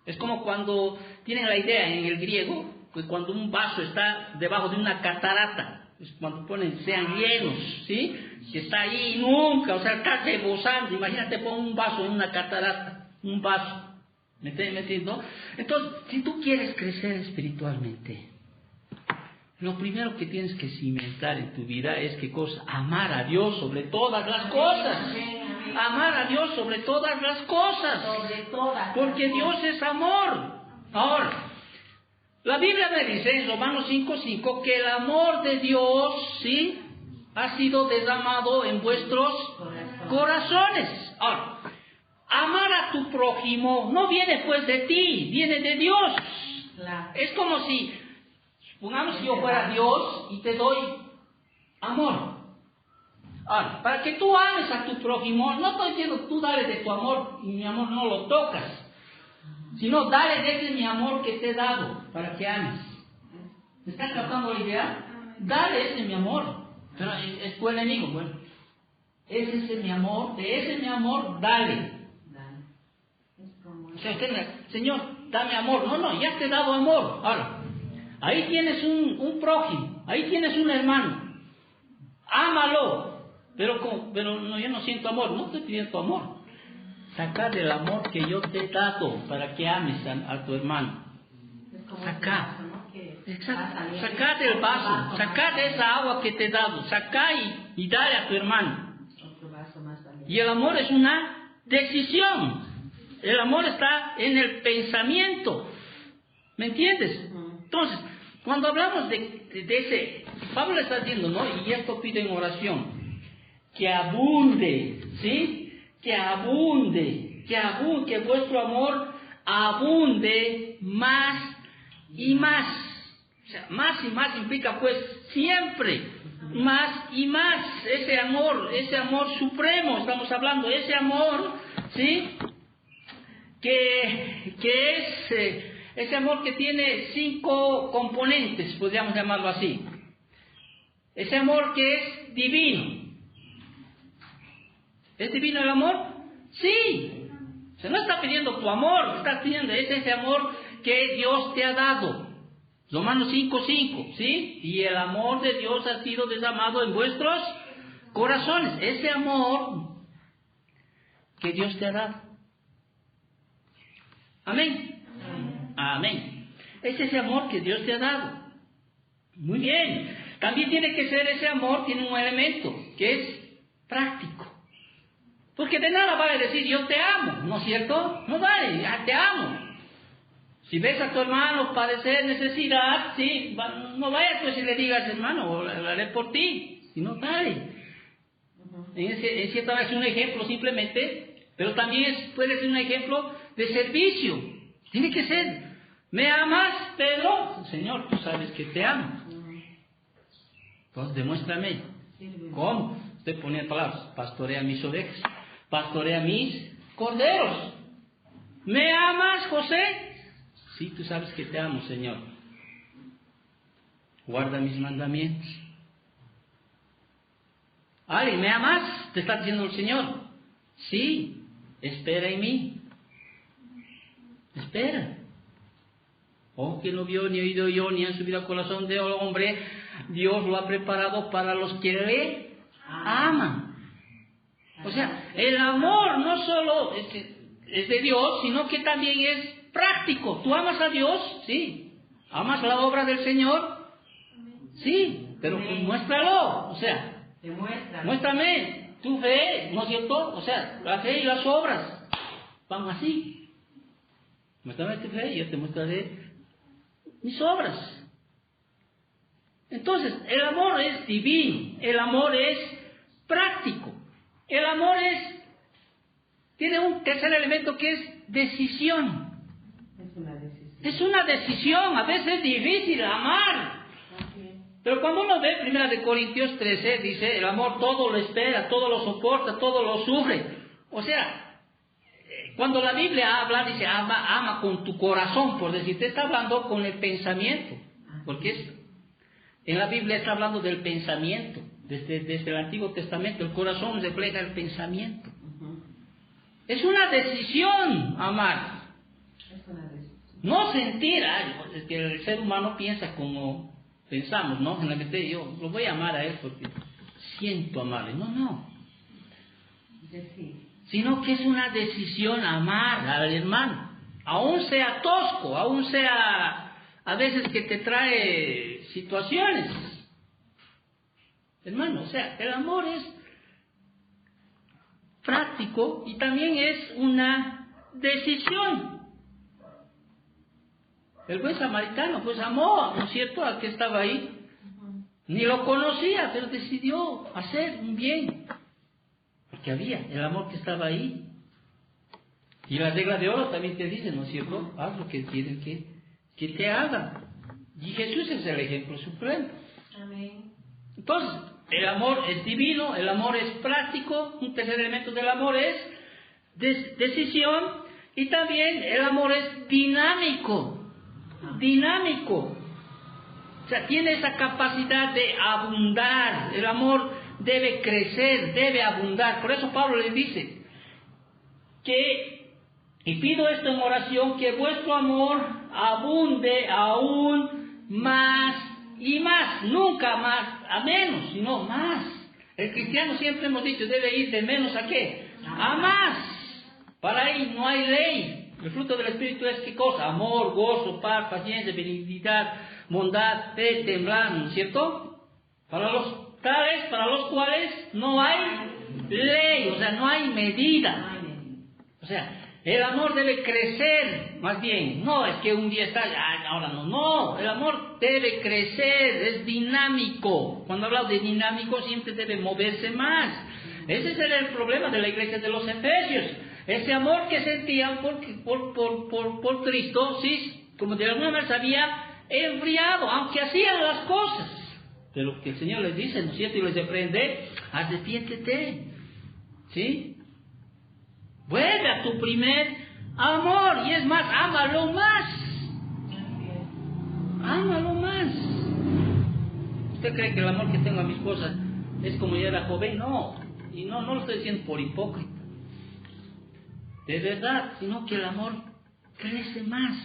Es como cuando tienen la idea en el griego, pues cuando un vaso está debajo de una catarata, pues cuando ponen sean llenos, ¿sí?, que está ahí nunca, o sea, está rebosando. Imagínate, pon un vaso en una catarata, un vaso, ¿me entiendes, no? Entonces, si tú quieres crecer espiritualmente, lo primero que tienes que cimentar en tu vida es ¿qué cosa? Amar a Dios sobre todas las cosas. Amar a Dios sobre todas las cosas. Porque Dios es amor. Ahora, la Biblia me dice en Romanos 5:5 que el amor de Dios, ¿sí?, ha sido derramado en vuestros corazones. Ahora, amar a tu prójimo no viene pues de ti, viene de Dios. Es como si, supongamos que yo fuera Dios y te doy amor. Ahora, para que tú ames a tu prójimo, no estoy diciendo tú dale de tu amor y mi amor no lo tocas, sino dale de ese mi amor que te he dado para que ames. ¿Me estás captando la idea? Dale ese mi amor. Pero es tu enemigo, bueno. Es ese mi amor, de ese mi amor, dale. O sea, Señor, dame amor. No, ya te he dado amor. Ahora, ahí tienes un prójimo, ahí tienes un hermano. Ámalo. Pero no, yo no siento amor, no estoy pidiendo amor. Saca del amor que yo te he dado para que ames a tu hermano. Saca. Exacto. Saca del vaso, saca de esa agua que te he dado, saca y dale a tu hermano. Y el amor es una decisión. El amor está en el pensamiento. ¿Me entiendes? Entonces, cuando hablamos de ese, Pablo le está diciendo, ¿no? Y esto pide en oración, que abunde, ¿sí? Que vuestro amor abunde más y más. O sea, más y más implica pues siempre más y más. Ese amor supremo, estamos hablando, ese amor, ¿sí? Que es ese amor que tiene 5 componentes, podríamos llamarlo así. Ese amor que es divino. ¿Es divino el amor? Sí. O sea, no está pidiendo tu amor, está pidiendo ese amor que Dios te ha dado. Romanos 5:5, ¿sí? Y el amor de Dios ha sido derramado en vuestros corazones. Ese amor que Dios te ha dado. Amén. Amén. Es ese amor que Dios te ha dado. Muy bien. También tiene que ser ese amor, tiene un elemento que es práctico. Porque de nada vale decir yo te amo, ¿no es cierto? No vale, te amo. Si ves a tu hermano padecer necesidad, sí, no vayas pues y le digas, hermano, lo haré por ti. Si no vale. En cierta vez es un ejemplo simplemente, pero también puede ser un ejemplo de servicio. Tiene que ser, me amas, Pedro. Señor, tú sabes que te amo. Entonces demuéstrame. ¿Cómo? Usted pone palabras, pastorea mis ovejas, pastorea mis corderos. ¿Me amas, José? Sí, tú sabes que te amo, Señor. Guarda mis mandamientos. Ay, ¿me amas? Te está diciendo el Señor. Sí, espera en mí. Espera. Oh, que no vio, ni oído yo, ni han subido al corazón de hombre, Dios lo ha preparado para los que le aman. O sea, el amor no solo es de Dios, sino que también es práctico. ¿Tú amas a Dios? Sí. ¿Amas la obra del Señor? Sí, pero pues muéstralo. O sea, muéstrame tu fe, ¿no es cierto? O sea, la fe y las obras van así. Muéstrame tu fe y yo te mostraré mis obras. Entonces, el amor es divino, el amor es práctico, el amor tiene un tercer elemento que es decisión. Es una decisión, a veces es difícil amar. Pero cuando uno ve 1 Corintios 13, dice, el amor todo lo espera, todo lo soporta, todo lo sufre. O sea, cuando la Biblia habla, dice, ama con tu corazón, por decir, te está hablando con el pensamiento. Porque en la Biblia está hablando del pensamiento. Desde el Antiguo Testamento, el corazón refleja el pensamiento. Es una decisión amar. No sentir, es que el ser humano piensa como pensamos, ¿no? En la mente yo lo voy a amar a él porque siento amarle. No. Sino que es una decisión amar al hermano. Aún sea tosco, aún sea a veces que te trae situaciones. Hermano, o sea, el amor es práctico y también es una decisión. El buen samaritano pues amó, ¿no es cierto?, al que estaba ahí. Ni lo conocía, pero decidió hacer un bien. Porque había el amor que estaba ahí. Y la regla de oro también te dice, ¿no es cierto?, haz lo que quieren que te hagan. Y Jesús es el ejemplo supremo. Amén. Entonces, el amor es divino, el amor es práctico, un tercer elemento del amor es decisión, y también el amor es dinámico. O sea, tiene esa capacidad de abundar. El amor debe crecer, debe abundar. Por eso Pablo le dice y pido esto en oración, que vuestro amor abunde aún más y más, nunca más a menos, sino más. El cristiano, siempre hemos dicho, debe ir de menos a ¿qué? A más. Para él no hay ley. El fruto del Espíritu es ¿qué cosa? Amor, gozo, paz, paciencia, benignidad, bondad, fe, temblar, ¿no es cierto? Para los tales, para los cuales no hay ley, o sea, no hay medida. O sea, el amor debe crecer, más bien. No es que un día está, ahora no. El amor debe crecer, es dinámico. Cuando hablamos de dinámico, siempre debe moverse más. Ese era el problema de la iglesia de los Efesios. Ese amor que sentían por Cristo, sí, como de alguna manera se había enfriado, aunque hacían las cosas. Pero que el Señor les dice, ¿no es cierto? Y les reprende, arrepiéntete, ¿sí? Vuelve a tu primer amor, y es más, ámalo más. Ámalo más. ¿Usted cree que el amor que tengo a mi esposa es como yo era joven? No, y no lo estoy diciendo por hipócrita. De verdad, sino que el amor crece más.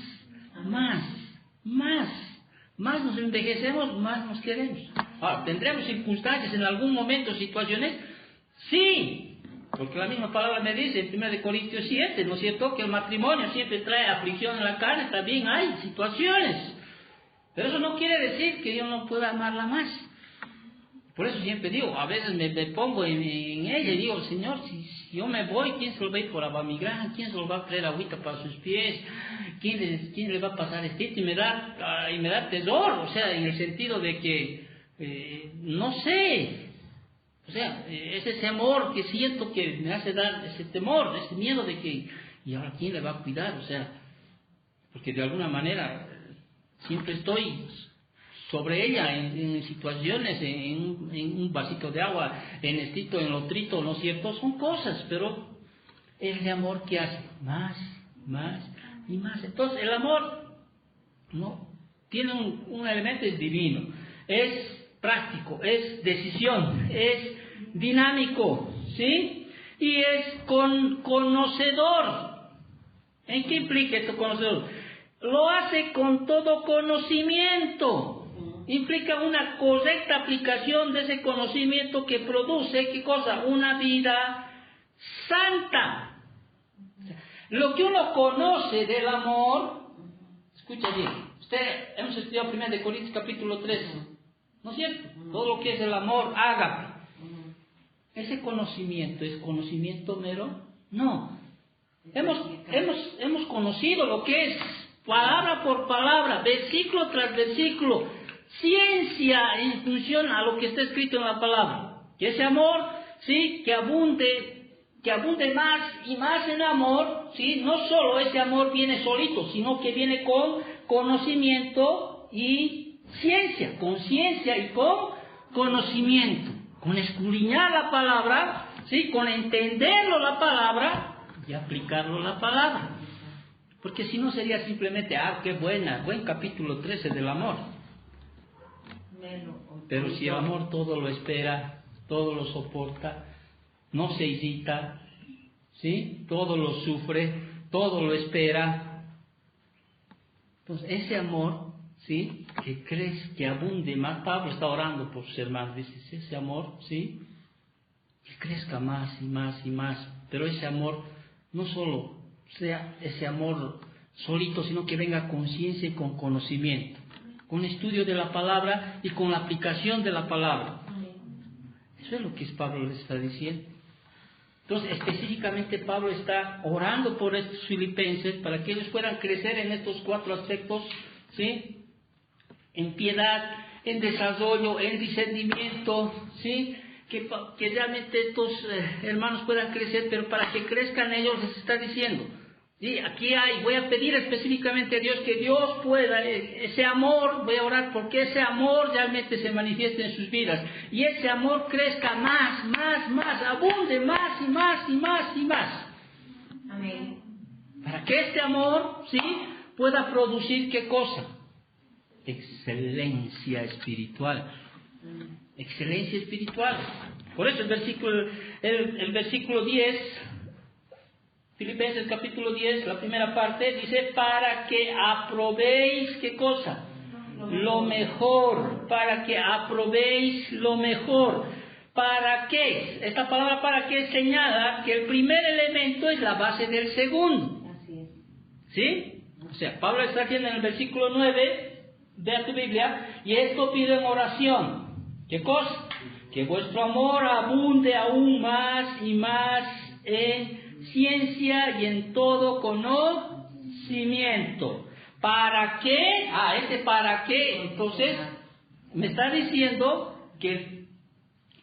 Más nos envejecemos, más nos queremos. Ahora, ¿tendremos circunstancias en algún momento, situaciones? Sí, porque la misma palabra me dice en 1 Corintios 7, ¿no es cierto? Que el matrimonio siempre trae aflicción en la carne, también hay situaciones. Pero eso no quiere decir que yo no pueda amarla más. Por eso siempre digo, a veces me pongo en ella y digo, Señor, si yo me voy, ¿quién se lo va a ir por agua migrante? ¿Quién se lo va a traer agüita para sus pies? ¿Quién le va a pasar este? Y me da terror, o sea, en el sentido de que, no sé, o sea, es ese amor que siento que me hace dar ese temor, ese miedo de que, ¿y ahora quién le va a cuidar? O sea, porque de alguna manera siempre estoy sobre ella en situaciones, en un vasito de agua, en estito, en lotrito, ¿no es cierto? Son cosas, pero es el amor que hace más y más. Entonces el amor no tiene un elemento, es divino, es práctico, es decisión, es dinámico, ¿sí? Y es conocedor. ¿En qué implica esto conocedor? Lo hace con todo conocimiento. Implica una correcta aplicación de ese conocimiento que produce, ¿qué cosa? Una vida santa. Lo que uno conoce del amor, escucha bien, hemos estudiado 1 Corintios capítulo 3, ¿no es cierto? Todo lo que es el amor, ágape. ¿Ese conocimiento es conocimiento mero? No. Hemos conocido lo que es palabra por palabra, versículo tras versículo, ciencia en función a lo que está escrito en la palabra. Que ese amor, sí, que abunde más y más en amor, sí, no solo ese amor viene solito, sino que viene con conocimiento y ciencia, con ciencia y con conocimiento, con escudriñar la palabra, sí, con entenderlo la palabra y aplicarlo la palabra. Porque si no sería simplemente, qué buen capítulo 13 del amor. Pero si el amor todo lo espera, todo lo soporta, no se irrita, ¿sí? Todo lo sufre, todo lo espera. Entonces ese amor, ¿sí? Que crece, que abunde más. Pablo está orando por sus hermanos, dice, ese amor, ¿sí? Que crezca más y más y más. Pero ese amor no solo sea ese amor solito, sino que venga con ciencia y con conocimiento, con estudio de la palabra y con la aplicación de la palabra. Eso es lo que Pablo les está diciendo. Entonces, específicamente Pablo está orando por estos filipenses para que ellos puedan crecer en estos 4 aspectos, ¿sí? En piedad, en desarrollo, en discernimiento, ¿sí? Que realmente estos hermanos puedan crecer, pero para que crezcan ellos les está diciendo, y aquí voy a pedir específicamente a Dios que Dios pueda, ese amor, voy a orar porque ese amor realmente se manifieste en sus vidas, y ese amor crezca más, abunde más y más y más y más. Amén. Para que este amor, ¿sí? Pueda producir, ¿qué cosa? Excelencia espiritual. Excelencia espiritual. Por eso el versículo 10, Filipenses capítulo 10, la primera parte, dice, para que aprobéis, ¿qué cosa? Lo mejor, para que aprobéis lo mejor. ¿Para qué? Esta palabra para qué señala que el primer elemento es la base del segundo. Así es. ¿Sí? O sea, Pablo está haciendo en el versículo 9, vea tu Biblia, y esto pido en oración. ¿Qué cosa? Que vuestro amor abunde aún más y más en ciencia y en todo conocimiento. ¿Para qué? Ese para qué. Entonces, me está diciendo que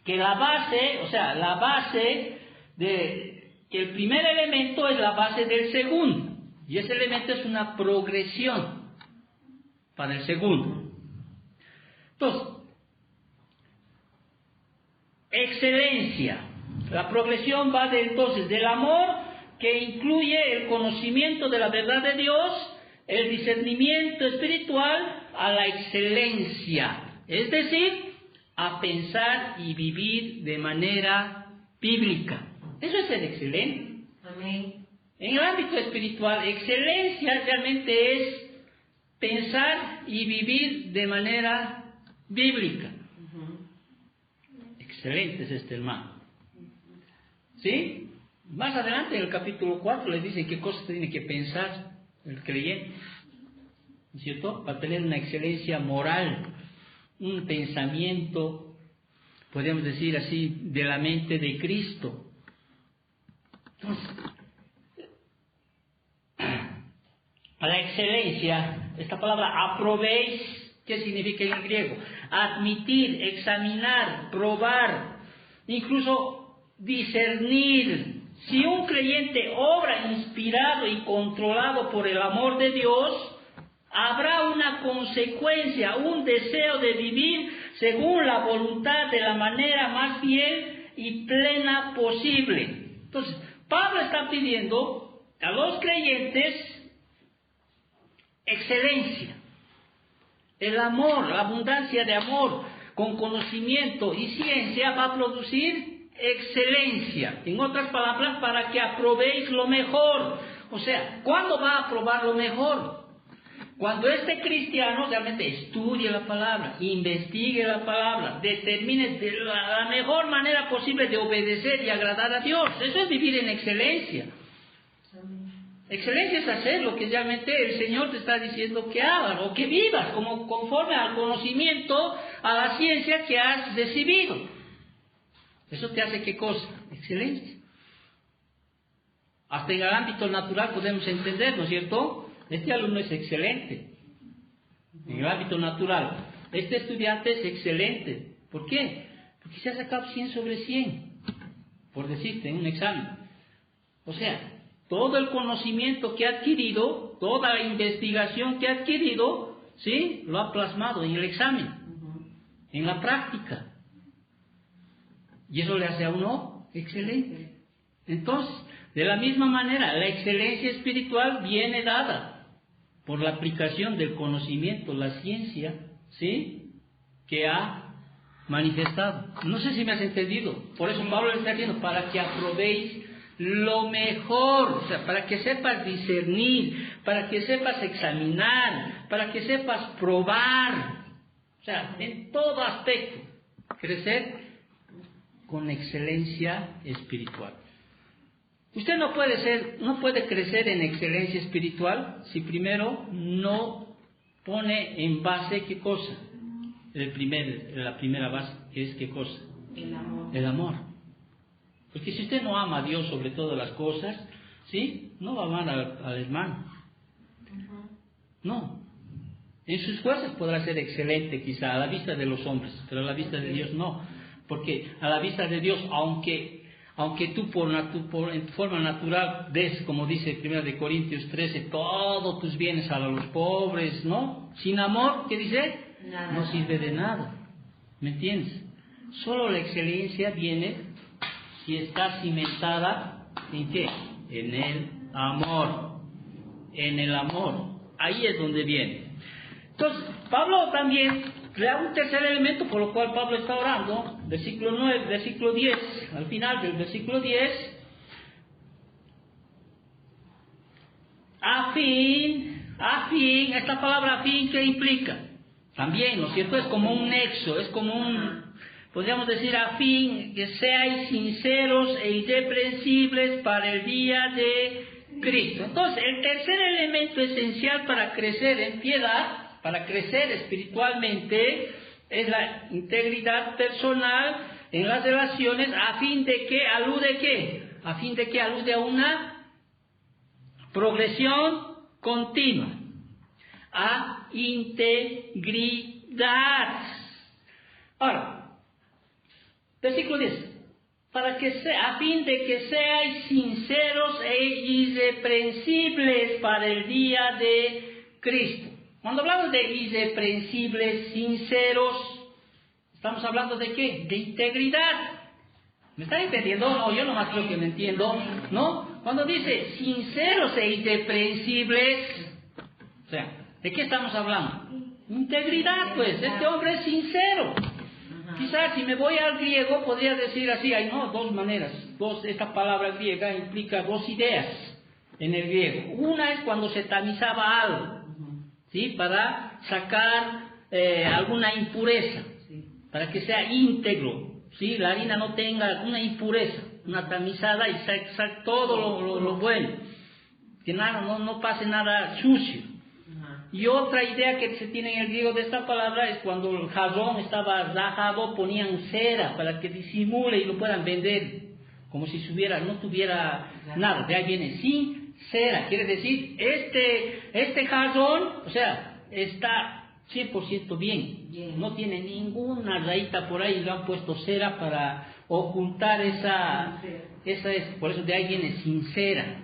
la base, o sea, la base que el primer elemento es la base del segundo. Y ese elemento es una progresión. para el segundo. Entonces, excelencia. La progresión va entonces del amor, que incluye el conocimiento de la verdad de Dios, el discernimiento espiritual, a la excelencia, es decir, a pensar y vivir de manera bíblica. Eso es ser excelente. Amén. En el ámbito espiritual, excelencia realmente es pensar y vivir de manera bíblica. Excelente es este hermano. ¿Sí? Más adelante en el capítulo 4 les dice qué cosas tiene que pensar el creyente, ¿no es cierto? Para tener una excelencia moral, un pensamiento, podríamos decir así, de la mente de Cristo. Entonces, a la excelencia, esta palabra aprobéis, ¿qué significa en griego? Admitir, examinar, probar, incluso discernir. Si un creyente obra inspirado y controlado por el amor de Dios, habrá una consecuencia, un deseo de vivir según la voluntad de la manera más fiel y plena posible. Entonces, Pablo está pidiendo a los creyentes excelencia. El amor, la abundancia de amor con conocimiento y ciencia va a producir excelencia. En otras palabras, para que aprobéis lo mejor. O sea, ¿cuándo va a aprobar lo mejor? Cuando este cristiano realmente estudie la palabra, investigue la palabra, determine de la mejor manera posible de obedecer y agradar a Dios. Eso es vivir en excelencia. Excelencia es hacer lo que realmente el Señor te está diciendo que hagas o que vivas, como conforme al conocimiento, a la ciencia que has recibido. Eso te hace ¿qué cosa? Excelencia. Hasta en el ámbito natural podemos entender, ¿no es cierto? Este alumno es excelente. En el ámbito natural. Este estudiante es excelente. ¿Por qué? Porque se ha sacado 100 sobre 100. Por decirte, en un examen. O sea, todo el conocimiento que ha adquirido, toda la investigación que ha adquirido, ¿sí? Lo ha plasmado en el examen, en la práctica. Y eso le hace a uno excelente. Entonces, de la misma manera, la excelencia espiritual viene dada por la aplicación del conocimiento, la ciencia, ¿sí? Que ha manifestado. No sé si me has entendido. Por eso Pablo le está diciendo, para que aprobéis lo mejor, o sea, para que sepas discernir, para que sepas examinar, para que sepas probar, o sea, en todo aspecto, crecer con excelencia espiritual. Usted no puede crecer en excelencia espiritual si primero no pone en base ¿qué cosa? La primera base, que es ¿qué cosa? El amor. El amor. Porque si usted no ama a Dios sobre todas las cosas, ¿sí? No va a amar al hermano. No. En sus fuerzas podrá ser excelente quizá a la vista de los hombres, pero a la vista de Dios no. Porque a la vista de Dios, aunque tú en forma natural des, como dice 1 Corintios 13, todos tus bienes a los pobres, ¿no? Sin amor, ¿qué dice? Nada. No sirve de nada. ¿Me entiendes? Solo la excelencia viene si está cimentada ¿en qué? En el amor. En el amor. Ahí es donde viene. Entonces, Pablo también crea un tercer elemento por lo cual Pablo está orando, versículo 10, al final del versículo 10, a fin, esta palabra a fin, ¿qué implica? También, ¿no es cierto? Es como un nexo, es como podríamos decir a fin que seáis sinceros e irreprensibles para el día de Cristo. Entonces, el tercer elemento esencial para crecer en piedad, para crecer espiritualmente, es la integridad personal en las relaciones, a fin de que alude ¿qué? A fin de que alude a una progresión continua, a integridad. Ahora, versículo 10. A fin de que seáis sinceros e irreprensibles para el día de Cristo. Cuando hablamos de irreprensibles, sinceros, ¿estamos hablando de qué? De integridad. ¿Me están entendiendo? No, yo nomás creo que me entiendo, ¿no? Cuando dice sinceros e irreprensibles, o sea, ¿de qué estamos hablando? Integridad, pues, este hombre es sincero. Quizás si me voy al griego podría decir así, hay no, dos maneras. Esta palabra griega implica dos ideas en el griego. Una es cuando se tamizaba algo, ¿sí? Para sacar alguna impureza, para que sea íntegro, ¿sí? La harina no tenga una impureza, una tamizada y sacar todo lo bueno, que nada, no pase nada sucio. Y otra idea que se tiene en el griego de esta palabra es cuando el jarrón estaba rajado, ponían cera para que disimule y lo puedan vender, como si no tuviera nada. De ahí viene sin cera, quiere decir, este jarrón, o sea, está 100% bien, no tiene ninguna rayita por ahí, lo han puesto cera para ocultar esa por eso de ahí viene sin cera.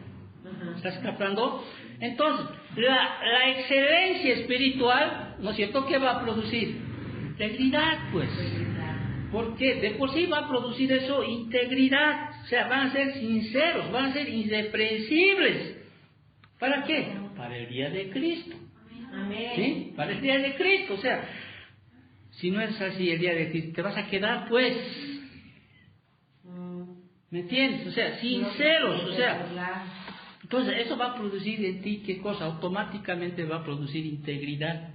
¿Estás captando? Entonces, la excelencia espiritual, ¿no es cierto?, ¿qué va a producir? Integridad, pues. Porque de por sí va a producir eso, integridad. O sea, van a ser sinceros, van a ser irreprensibles. ¿Para qué? Para el día de Cristo. Amén. ¿Sí? Para el día de Cristo. O sea, si no es así el día de Cristo, te vas a quedar, pues. ¿Me entiendes? O sea, sinceros, o sea. Entonces, eso va a producir en ti, ¿qué cosa? Automáticamente va a producir integridad.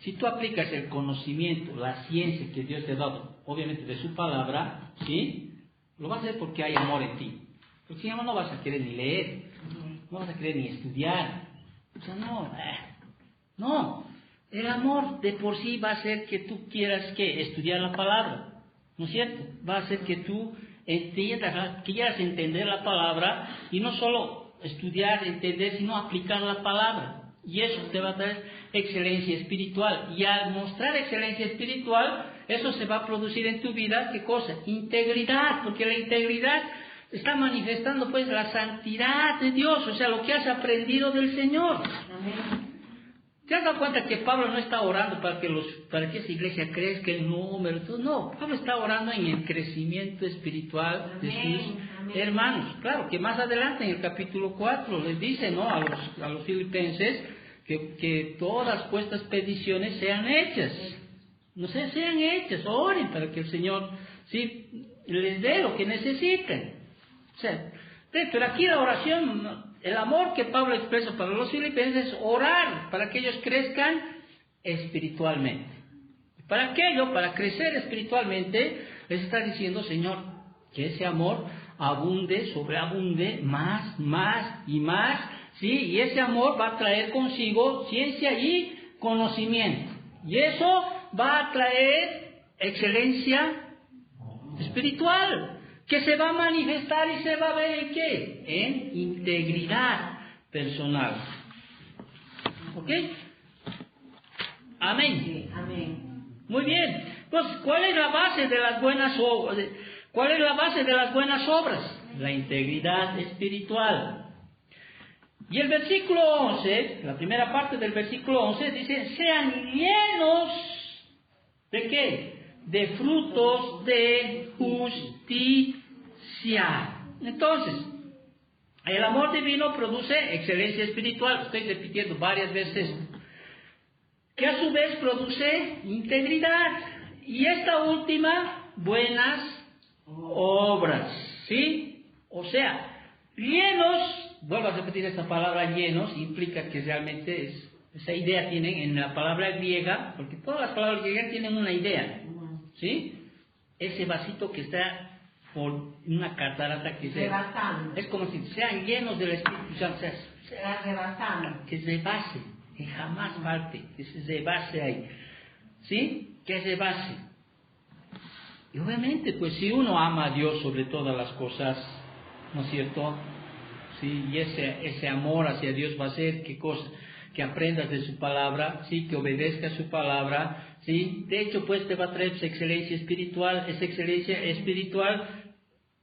Si tú aplicas el conocimiento, la ciencia que Dios te ha dado, obviamente de su palabra, ¿sí? Lo vas a hacer porque hay amor en ti. Porque si no vas a querer ni leer, no vas a querer ni estudiar. O sea, no. El amor de por sí va a hacer que tú quieras estudiar la palabra, ¿no es cierto? Va a hacer que tú quieras entender la palabra y no solo estudiar, entender, sino aplicar la palabra. Y eso te va a traer excelencia espiritual. Y al mostrar excelencia espiritual, eso se va a producir en tu vida, ¿qué cosa? Integridad, porque la integridad está manifestando pues la santidad de Dios, o sea, lo que has aprendido del Señor. Amén. ¿Te has dado cuenta que Pablo no está orando para que esa iglesia crezca el número? No, Pablo está orando en el crecimiento espiritual de sus hermanos. Claro, que más adelante en el capítulo 4 les dice, ¿no?, a los filipenses que todas vuestras peticiones sean hechas. No sé, sean hechas, oren para que el Señor sí les dé lo que necesiten. O sea, pero aquí la oración, el amor que Pablo expresa para los filipenses es orar para que ellos crezcan espiritualmente. ¿Para qué? Para crecer espiritualmente, les está diciendo, Señor, que ese amor abunde, sobreabunde, más y más, ¿sí? Y ese amor va a traer consigo ciencia y conocimiento. Y eso va a traer excelencia espiritual, que se va a manifestar y se va a ver en ¿qué? En integridad personal. ¿Ok? Amén. Sí, amén. Muy bien. Entonces, ¿cuál es la base de las buenas obras? ¿Cuál es la base de las buenas obras? La integridad espiritual. Y el versículo 11, la primera parte del versículo 11 dice, sean llenos ¿de qué? De frutos de justicia. Entonces, el amor divino produce excelencia espiritual. Estoy repitiendo varias veces esto. Que a su vez produce integridad. Y esta última, buenas obras. ¿Sí? O sea, llenos, vuelvo a repetir esta palabra llenos, implica que realmente esa idea tienen en la palabra griega, porque todas las palabras griegas tienen una idea. ¿Sí? Ese vasito que está por una catarata que es como si sean llenos del Espíritu Santo, que se base, que jamás falte, que se base ahí, ¿sí? Que se base. Y obviamente, pues si uno ama a Dios sobre todas las cosas, ¿no es cierto? Sí, y ese amor hacia Dios va a ser, ¿qué cosa? Que aprendas de su palabra, sí, que obedezcas su palabra, sí. De hecho, pues te va a traer esa excelencia espiritual. Esa excelencia espiritual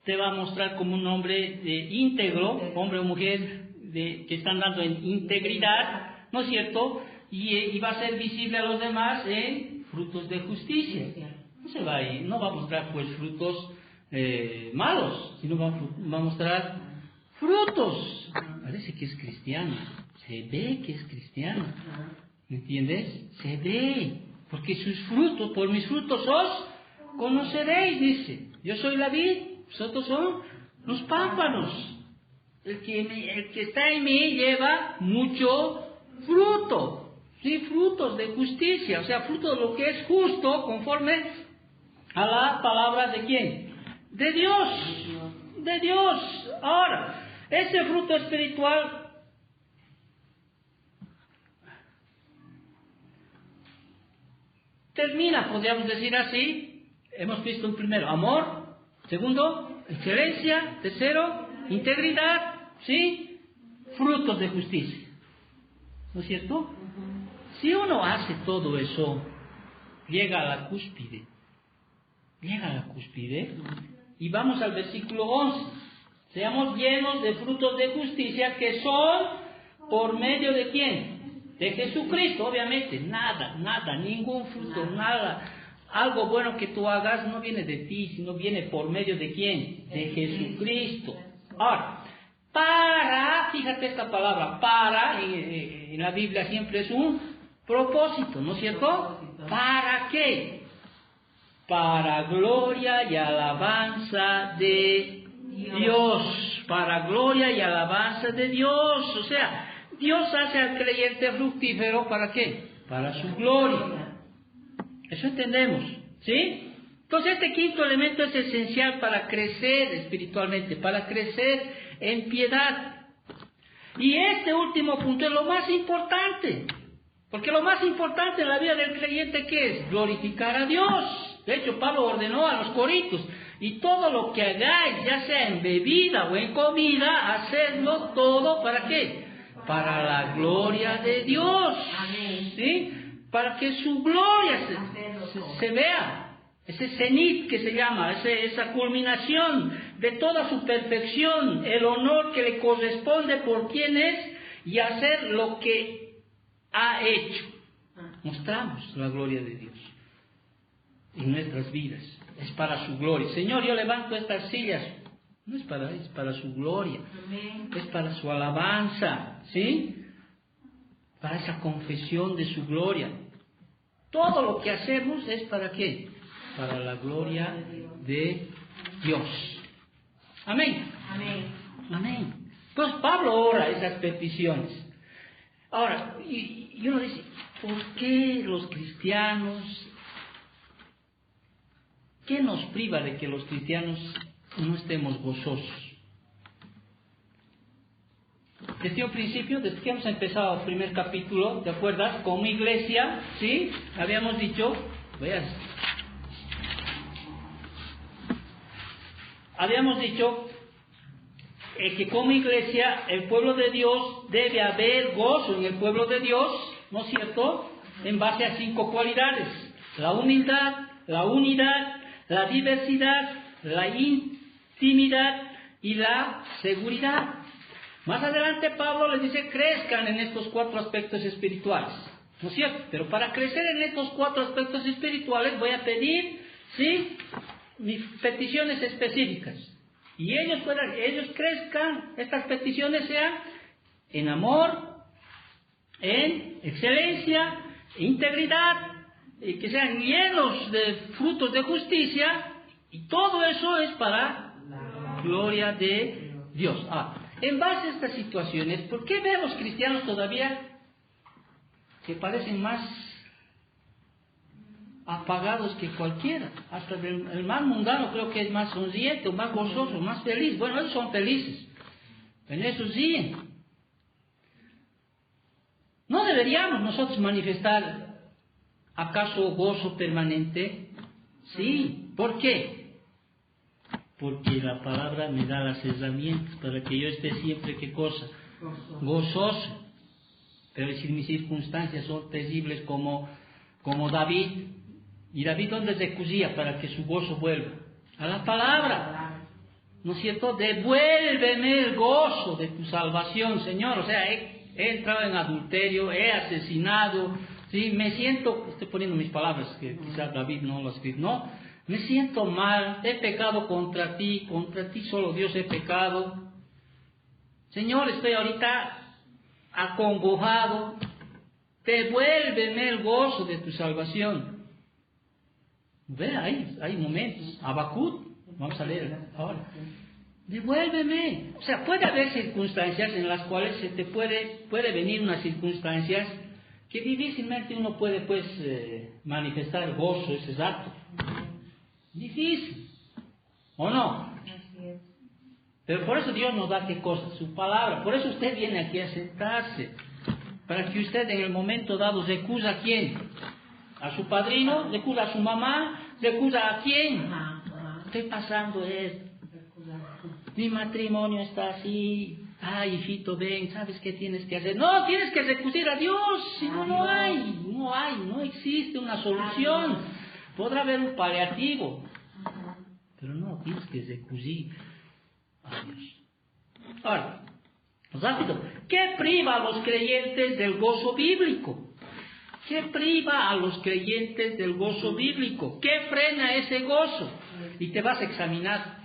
te va a mostrar como un hombre íntegro, hombre o mujer que están dando en integridad, ¿no es cierto? y va a ser visible a los demás en frutos de justicia. No se va a ir, no va a mostrar pues frutos malos, sino va a mostrar frutos. Parece que es cristiano, se ve que es cristiano, ¿me entiendes? Se ve, porque sus frutos, por mis frutos os conoceréis, dice. Yo soy la vid, vosotros son los pámpanos. El que está en mí lleva mucho fruto, ¿sí? Frutos de justicia, o sea, fruto de lo que es justo conforme a la palabra de ¿quién? De Dios, de Dios. Ahora, ese fruto espiritual termina, podríamos decir así. Hemos visto un primero, amor. Segundo, excelencia. Tercero, integridad. ¿Sí? Frutos de justicia. ¿No es cierto? Si uno hace todo eso, llega a la cúspide. Llega a la cúspide. Y vamos al versículo 11. Seamos llenos de frutos de justicia que son por medio de ¿quién? De Jesucristo, obviamente. Nada, ningún fruto, nada. Algo bueno que tú hagas no viene de ti, sino viene por medio de ¿quién? De Jesucristo. Ahora, fíjate esta palabra, en la Biblia siempre es un propósito, ¿no es cierto? ¿Para qué? Para gloria y alabanza de Dios. Para gloria y alabanza de Dios. O sea, Dios hace al creyente fructífero, ¿para qué? Para su gloria. Eso entendemos, ¿sí? Entonces este quinto elemento es esencial para crecer espiritualmente, para crecer en piedad. Y este último punto es lo más importante, porque lo más importante en la vida del creyente, ¿qué es? Glorificar a Dios. De hecho, Pablo ordenó a los corintios, y todo lo que hagáis, ya sea en bebida o en comida, hacedlo todo, ¿para qué? Para la gloria de Dios. ¿Sí? Para que su gloria se vea. Ese cenit que se llama, esa culminación de toda su perfección, el honor que le corresponde por quien es y hacer lo que ha hecho. Mostramos la gloria de Dios en nuestras vidas. Es para su gloria. Señor, yo levanto estas sillas. No es para su gloria. Es para su alabanza. ¿Sí? Para esa confesión de su gloria. Todo lo que hacemos es ¿para qué? Para la gloria de Dios. Amén. Amén. Entonces Pablo ora esas peticiones. Ahora, y uno dice, ¿por qué los cristianos? ¿Qué nos priva de que los cristianos no estemos gozosos? Desde un principio, desde que hemos empezado el primer capítulo, ¿te acuerdas? Como iglesia, ¿sí? Habíamos dicho, que como iglesia, el pueblo de Dios, debe haber gozo en el pueblo de Dios, ¿no es cierto? En base a 5 cualidades: la humildad, la unidad, la diversidad, la intimidad y la seguridad. Más adelante Pablo les dice, crezcan en estos 4 aspectos espirituales, ¿no es cierto? Pero para crecer en estos 4 aspectos espirituales voy a pedir, ¿sí?, mis peticiones específicas. Y ellos crezcan, estas peticiones sean en amor, en excelencia, integridad, y que sean llenos de frutos de justicia, y todo eso es para la gloria de Dios. En base a estas situaciones, ¿por qué vemos cristianos todavía que parecen más apagados que cualquiera? Hasta el más mundano creo que es más sonriente, o más gozoso, más feliz. Bueno, ellos son felices, en eso sí. ¿No deberíamos nosotros manifestar acaso gozo permanente? Sí. ¿Por qué? Porque la palabra me da las herramientas para que yo esté siempre, ¿qué cosa? Gozoso. Pero si mis circunstancias son terribles como David, ¿y David dónde recurría para que su gozo vuelva? A la palabra, ¿no es cierto? Devuélveme el gozo de tu salvación, Señor. O sea, he entrado en adulterio, he asesinado, ¿sí? Me siento, estoy poniendo mis palabras, que quizás David no lo escribió, no, me siento mal, he pecado contra ti solo Dios he pecado. Señor, estoy ahorita acongojado, devuélveme el gozo de tu salvación. Ve, hay momentos, Habacuc, vamos a leer ahora. Devuélveme. O sea, puede haber circunstancias en las cuales se te puede venir unas circunstancias que difícilmente uno puede pues manifestar gozo ese rato. Difícil, ¿o no? Pero por eso Dios nos da qué cosa, su palabra. Por eso usted viene aquí a sentarse, para que usted en el momento dado recusa a quién, a su padrino, recusa a su mamá, recusa a quién. Estoy pasando esto, mi matrimonio está así. Ay, hijito, ven, ¿sabes qué tienes que hacer? No, tienes que recurrir a Dios, si no, no existe una solución. Podrá haber un paliativo, pero no, tienes que recurrir a Dios. Ahora, rápido, ¿qué priva a los creyentes del gozo bíblico? ¿Qué priva a los creyentes del gozo bíblico? ¿Qué frena ese gozo? Y te vas a examinar.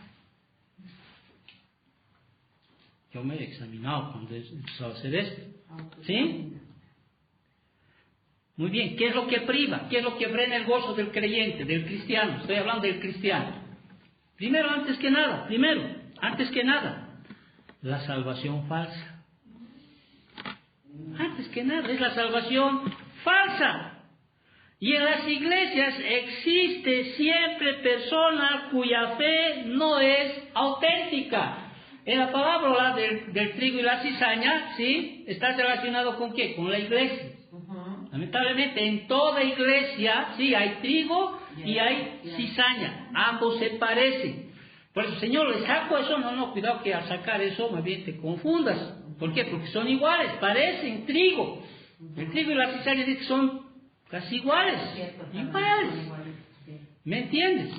Yo me he examinado cuando empezó a hacer esto. ¿Sí? Muy bien, ¿qué es lo que priva? ¿Qué es lo que frena el gozo del creyente, del cristiano? Estoy hablando del cristiano. Antes que nada, la salvación falsa. Antes que nada, es la salvación falsa. Y en las iglesias existe siempre persona cuya fe no es auténtica. En la parábola del trigo y la cizaña, ¿sí? Está relacionado con ¿qué? Con la iglesia. Lamentablemente en toda iglesia, sí, hay trigo y hay cizaña. Ambos se parecen. Por eso, Señor, ¿le saco eso? No, cuidado que al sacar eso más bien te confundas. ¿Por qué? Porque son iguales, parecen trigo. El trigo y la cizaña son casi iguales. Iguales. ¿Me entiendes?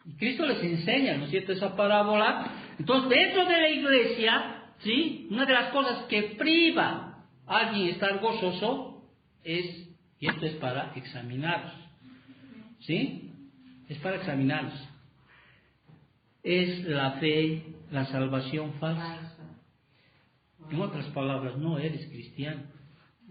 Y Cristo les enseña, ¿no es cierto?, esa parábola. Entonces, dentro de la iglesia, ¿sí?, una de las cosas que priva a alguien de estar gozoso es, y esto es para examinarlos, ¿sí? Es para examinarlos. Es la fe, la salvación falsa. En otras palabras, no eres cristiano.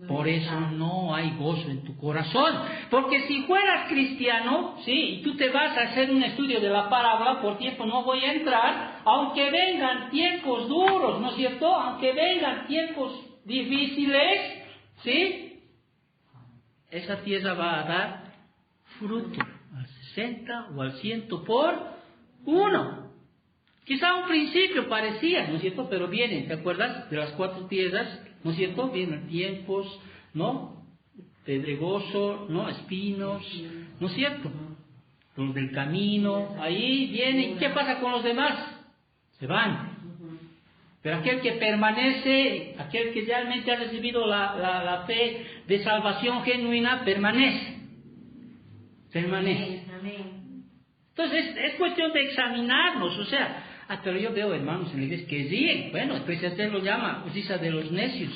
Por eso no hay gozo en tu corazón. Porque si fueras cristiano, sí, y tú te vas a hacer un estudio de la parábola, por tiempo no voy a entrar, aunque vengan tiempos duros, ¿no es cierto? Aunque vengan tiempos difíciles, ¿sí? Esa tierra va a dar fruto al 60 o al 100 por uno. Quizá a un principio parecía, ¿no es cierto? Pero vienen, ¿te acuerdas? De las 4 tierras, ¿no es cierto? Vienen tiempos, ¿no? Pedregoso, ¿no? Espinos, ¿no es cierto? Los del camino, ahí vienen. ¿Qué pasa con los demás? Se van. Pero aquel que permanece, aquel que realmente ha recibido la fe de salvación genuina, permanece. Entonces es cuestión de examinarnos, o sea, pero yo veo hermanos en la iglesia que ríen. Bueno, Eclesiastés lo llama justicia de los necios,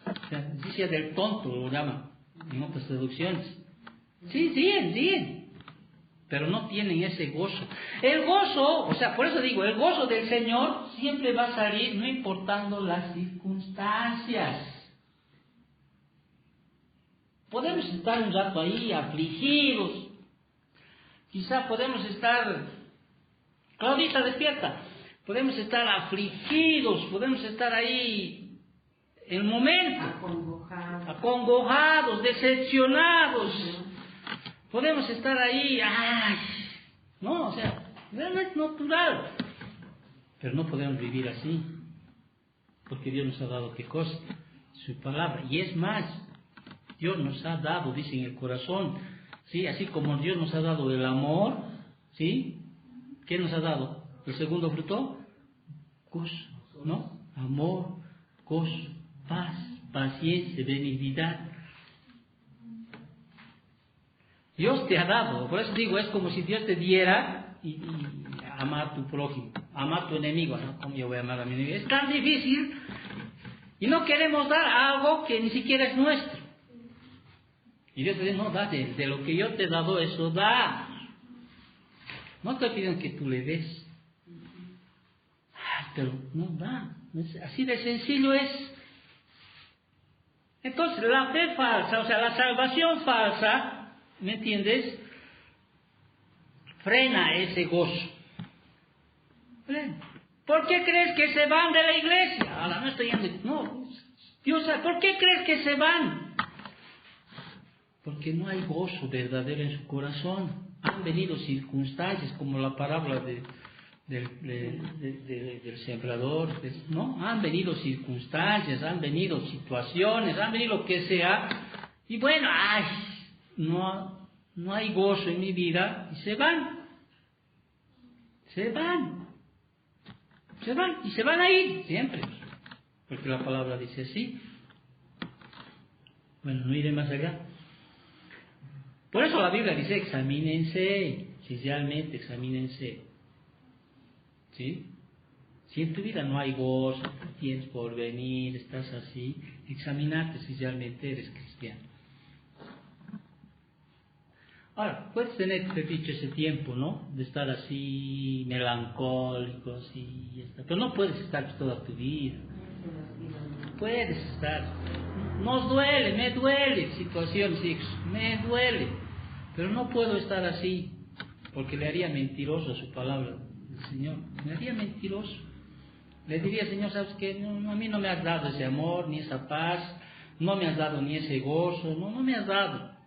o sea, justicia del tonto lo llama en otras traducciones. Sí, ríen, pero no tienen ese gozo. El gozo, o sea, por eso digo, el gozo del Señor siempre va a salir no importando las circunstancias. Podemos estar un rato ahí afligidos, quizá podemos estar, Claudita, despierta, podemos estar afligidos, podemos estar ahí en momento, acongojados, decepcionados, podemos estar ahí, no, o sea, realmente natural, pero no podemos vivir así, porque Dios nos ha dado ¿qué cosa? Su palabra, y es más, Dios nos ha dado, dice en el corazón, ¿sí? Así como Dios nos ha dado el amor, ¿sí? ¿Qué nos ha dado? El segundo fruto, gozo, ¿no? Amor, gozo, paz, paciencia, benignidad. Dios te ha dado, por eso digo, es como si Dios te diera y amar a tu prójimo, amar a tu enemigo, ¿no? ¿Cómo yo voy a amar a mi enemigo? Es tan difícil, Y no queremos dar algo que ni siquiera es nuestro. Y Dios dice, no, da de lo que yo te he dado, eso da. No te pidan que tú le des. Pero no da. Así de sencillo es. Entonces, la fe falsa, o sea, la salvación falsa, ¿me entiendes? Frena ese gozo. Frena. ¿Por qué crees que se van de la iglesia? Ahora no estoy yendo. No, Dios sabe. ¿Por qué crees que se van? Porque no hay gozo verdadero en su corazón. Han venido circunstancias como la parábola del sembrador, ¿no? Han venido circunstancias, han venido situaciones, han venido lo que sea. Y bueno, no hay gozo en mi vida y se van. Se van. Se van y se van a ir siempre. Porque la palabra dice así. Bueno, no iré más allá. Por eso la Biblia dice, examínense, sinceramente, examínense. ¿Sí? Si en tu vida no hay gozo, tienes por venir, estás así, examinate si realmente eres cristiano. Ahora, puedes tener, te he dicho, ese tiempo, ¿no? De estar así, melancólico, así, y está. Pero no puedes estar toda tu vida. Puedes estar. Nos duele, me duele, situaciones, me duele. Pero no puedo estar así, porque le haría mentiroso a su palabra del Señor. Me haría mentiroso. Le diría, Señor, ¿sabes qué? No, a mí no me has dado ese amor, ni esa paz, no me has dado ni ese gozo, no me has dado.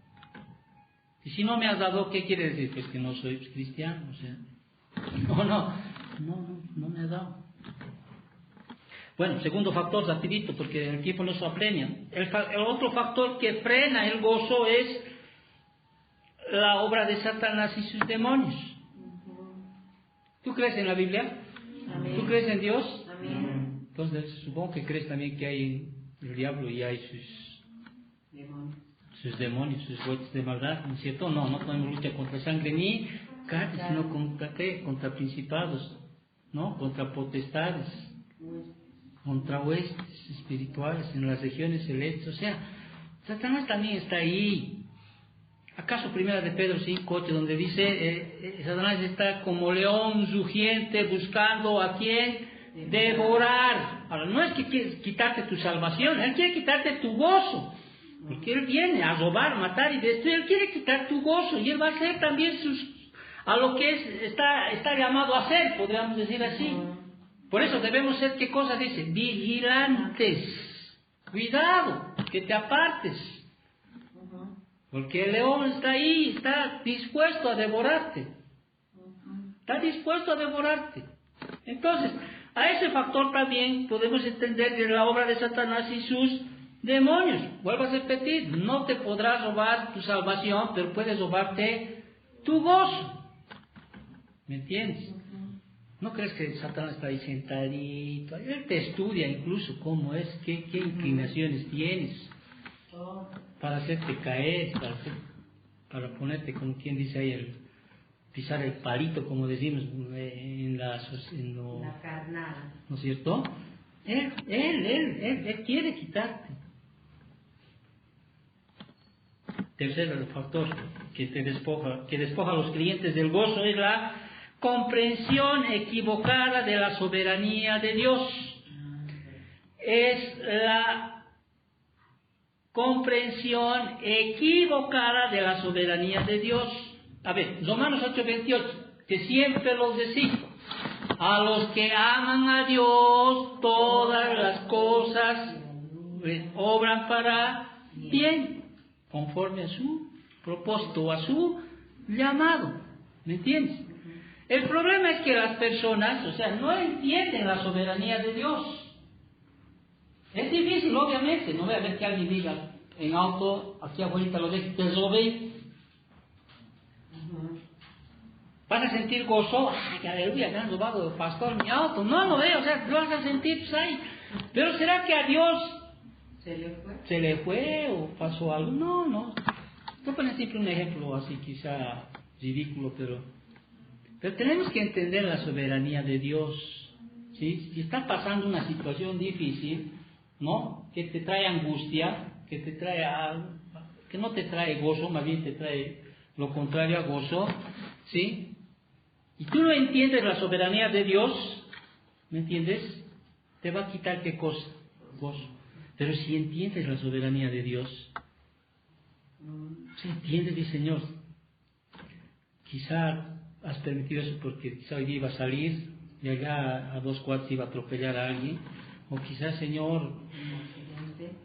Y si no me has dado, ¿qué quiere decir? Pues que no soy cristiano, o sea, no me has dado. Bueno, segundo factor, rapidito, porque el tiempo nos apremia. El otro factor que frena el gozo es la obra de Satanás y sus demonios. ¿Tú crees en la Biblia? Amén. ¿Tú crees en Dios? Amén. Entonces, supongo que crees también que hay el diablo y hay sus demonios, sus huestes de maldad, ¿no es cierto? No podemos luchar contra sangre ni carne, sino contra principados, ¿no? Contra potestades, contra huestes espirituales en las regiones celestes. O sea, Satanás también está ahí. ¿Acaso primera de Pedro 5:8, donde dice Satanás está como león rugiente buscando a quien devorar? Ahora, no es que quiere quitarte tu salvación, él quiere quitarte tu gozo, porque él viene a robar, matar y destruir. Él quiere quitar tu gozo y él va a hacer también a lo que está llamado a hacer, podríamos decir así. Por eso debemos ser, ¿qué cosa dice? Vigilantes. Cuidado, que te apartes. Porque el león está ahí, está dispuesto a devorarte. Está dispuesto a devorarte. Entonces, a ese factor también podemos entender que la obra de Satanás y sus demonios. Vuelvo a repetir, no te podrás robar tu salvación, pero puedes robarte tu gozo. ¿Me entiendes? ¿No crees que Satanás está ahí sentadito? Él te estudia incluso cómo es, qué inclinaciones tienes, para hacerte caer, para ponerte, como quien dice ahí, pisar el palito, como decimos La carnada. ¿no es cierto? Él quiere quitarte. Tercer factor que despoja a los creyentes del gozo es la comprensión equivocada de la soberanía de Dios. Es la comprensión equivocada de la soberanía de Dios. A ver, Romanos 8:28, que siempre los decimos, a los que aman a Dios, todas las cosas obran para bien, conforme a su propósito, a su llamado. ¿Me entiendes? El problema es que las personas, o sea, no entienden la soberanía de Dios. Es difícil, obviamente. No voy a ver que alguien diga en auto, aquí abuelita lo deje, te robe. Vas a sentir gozo. Ay, aleluya, me han robado, pastor, mi auto. No lo veo, o sea, lo vas a sentir, pues ahí. Pero ¿será que a Dios se le fue o pasó algo? No. Voy a poner siempre un ejemplo así, quizá ridículo, pero tenemos que entender la soberanía de Dios. ¿Sí? Si está pasando una situación difícil, ¿no? Que te trae angustia, que no te trae gozo, más bien te trae lo contrario a gozo, ¿sí? Y tú no entiendes la soberanía de Dios, ¿me entiendes? Te va a quitar ¿qué cosa? Gozo. Pero si entiendes la soberanía de Dios, si entiendes, dice Señor, quizá has permitido eso porque quizá hoy día iba a salir y allá a 2 cuadras iba a atropellar a alguien, o quizás, Señor,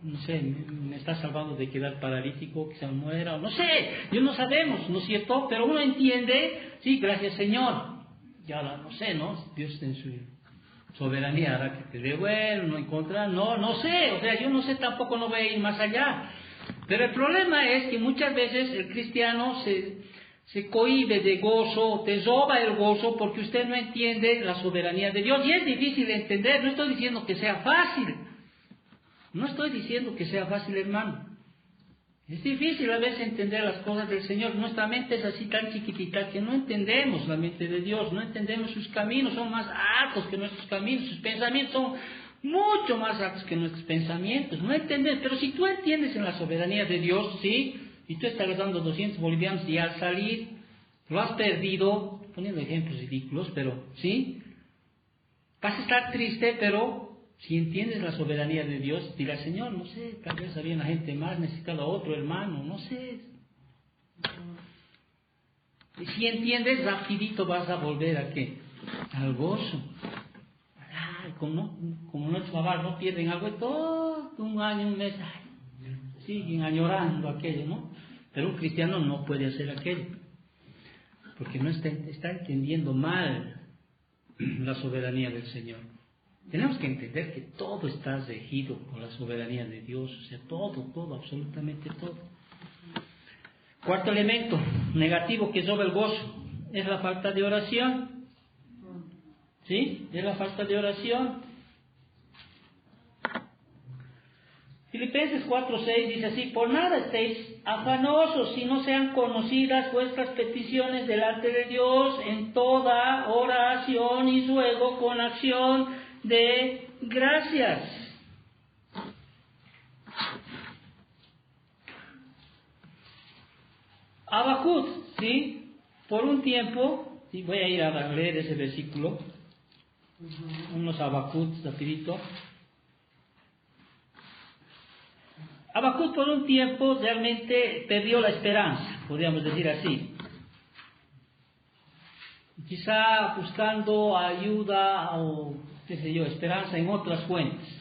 no sé, me está salvando de quedar paralítico, quizá muera, o no sé, yo no sabemos, ¿no es cierto? Pero uno entiende, sí, gracias Señor, y ahora no sé, ¿no? Dios en su soberanía hará que te dé bueno, no encontrar, no sé, o sea, yo no sé, tampoco no voy a ir más allá. Pero el problema es que muchas veces el cristiano se cohíbe de gozo, te roba el gozo porque usted no entiende la soberanía de Dios. Y es difícil de entender, no estoy diciendo que sea fácil. No estoy diciendo que sea fácil, hermano. Es difícil a veces entender las cosas del Señor. Nuestra mente es así tan chiquitita que no entendemos la mente de Dios, no entendemos sus caminos, son más altos que nuestros caminos, sus pensamientos son mucho más altos que nuestros pensamientos. No entendemos, pero si tú entiendes en la soberanía de Dios, ¿sí? Y tú estás dando 200 bolivianos y al salir lo has perdido, poniendo ejemplos ridículos, pero ¿sí? Vas a estar triste, pero si entiendes la soberanía de Dios, dirás, Señor, no sé, tal vez había una gente más necesitada, otro hermano, no sé. Y si entiendes, rapidito vas a volver ¿a qué? Al gozo. Ay, como nuestros papás no pierden algo, todo un año, un mes, ay, siguen añorando aquello, ¿no? Pero un cristiano no puede hacer aquello, porque no está entendiendo mal la soberanía del Señor. Tenemos que entender que todo está regido por la soberanía de Dios, o sea, todo, absolutamente todo. Cuarto elemento negativo que roba el gozo es la falta de oración. ¿Sí? Es la falta de oración. Filipenses 4:6 dice así: por nada estéis afanosos, si no sean conocidas vuestras peticiones delante de Dios en toda oración y ruego con acción de gracias. Habacuc, ¿sí? Por un tiempo, ¿sí? Voy a ir a leer ese versículo, unos Habacuc, rapidito. Habacuc por un tiempo realmente perdió la esperanza, podríamos decir así. Quizá buscando ayuda o, qué sé yo, esperanza en otras fuentes.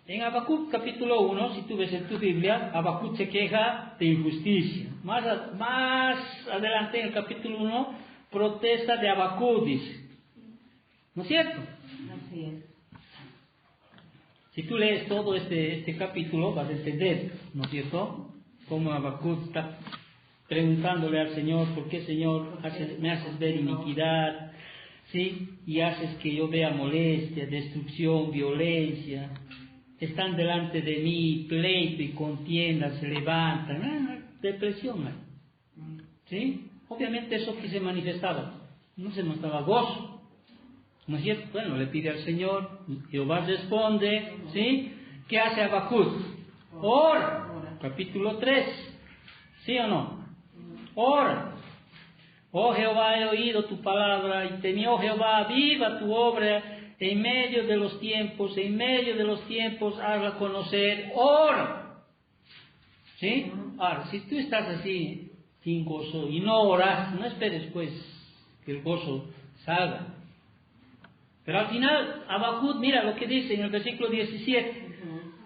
En Habacuc capítulo 1, si tú ves en tu Biblia, Habacuc se queja de injusticia. Más adelante en el capítulo 1, protesta de Habacuc, dice. ¿No es cierto? Así es. Si tú lees todo este capítulo, vas a entender, ¿no es cierto?, cómo Habacuc está preguntándole al Señor, ¿por qué, Señor, me haces ver iniquidad? ¿Sí? Y haces que yo vea molestia, destrucción, violencia. Están delante de mí, pleito y contienda se levantan. Depresión hay. ¿Sí? Obviamente eso que se manifestaba, no se mostraba gozo. ¿No es cierto? Bueno, le pide al Señor, Jehová responde, ¿sí? ¿Qué hace Habacuc? Ora. Capítulo 3. ¿Sí o no? Ora. Oh Jehová, he oído tu palabra y temió Jehová, viva tu obra en medio de los tiempos, hazla conocer. Ora. ¿Sí? Ahora, si tú estás así, sin gozo, y no oras, no esperes pues que el gozo salga. Pero al final, Habacuc, mira lo que dice en el versículo 17.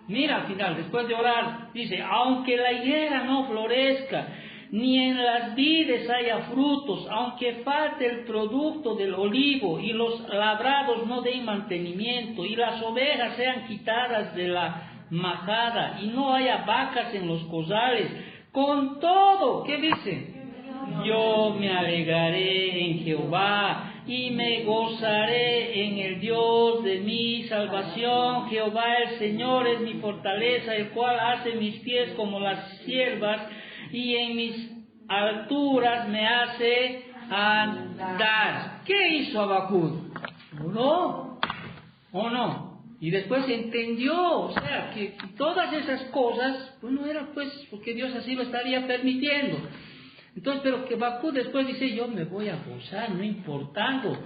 Mira al final, después de orar, dice: aunque la higuera no florezca, ni en las vides haya frutos, aunque falte el producto del olivo, y los labrados no den mantenimiento, y las ovejas sean quitadas de la majada, y no haya vacas en los corrales, con todo, ¿qué dice? Yo me alegraré en Jehová y me gozaré en el Dios de mi salvación. Jehová el Señor es mi fortaleza, el cual hace mis pies como las ciervas y en mis alturas me hace andar. ¿Qué hizo Habacuc? ¿Oró o no? Y después entendió, o sea, que todas esas cosas, pues no era pues porque Dios así lo estaría permitiendo. Entonces, pero que Habacuc después dice, yo me voy a gozar, no importando.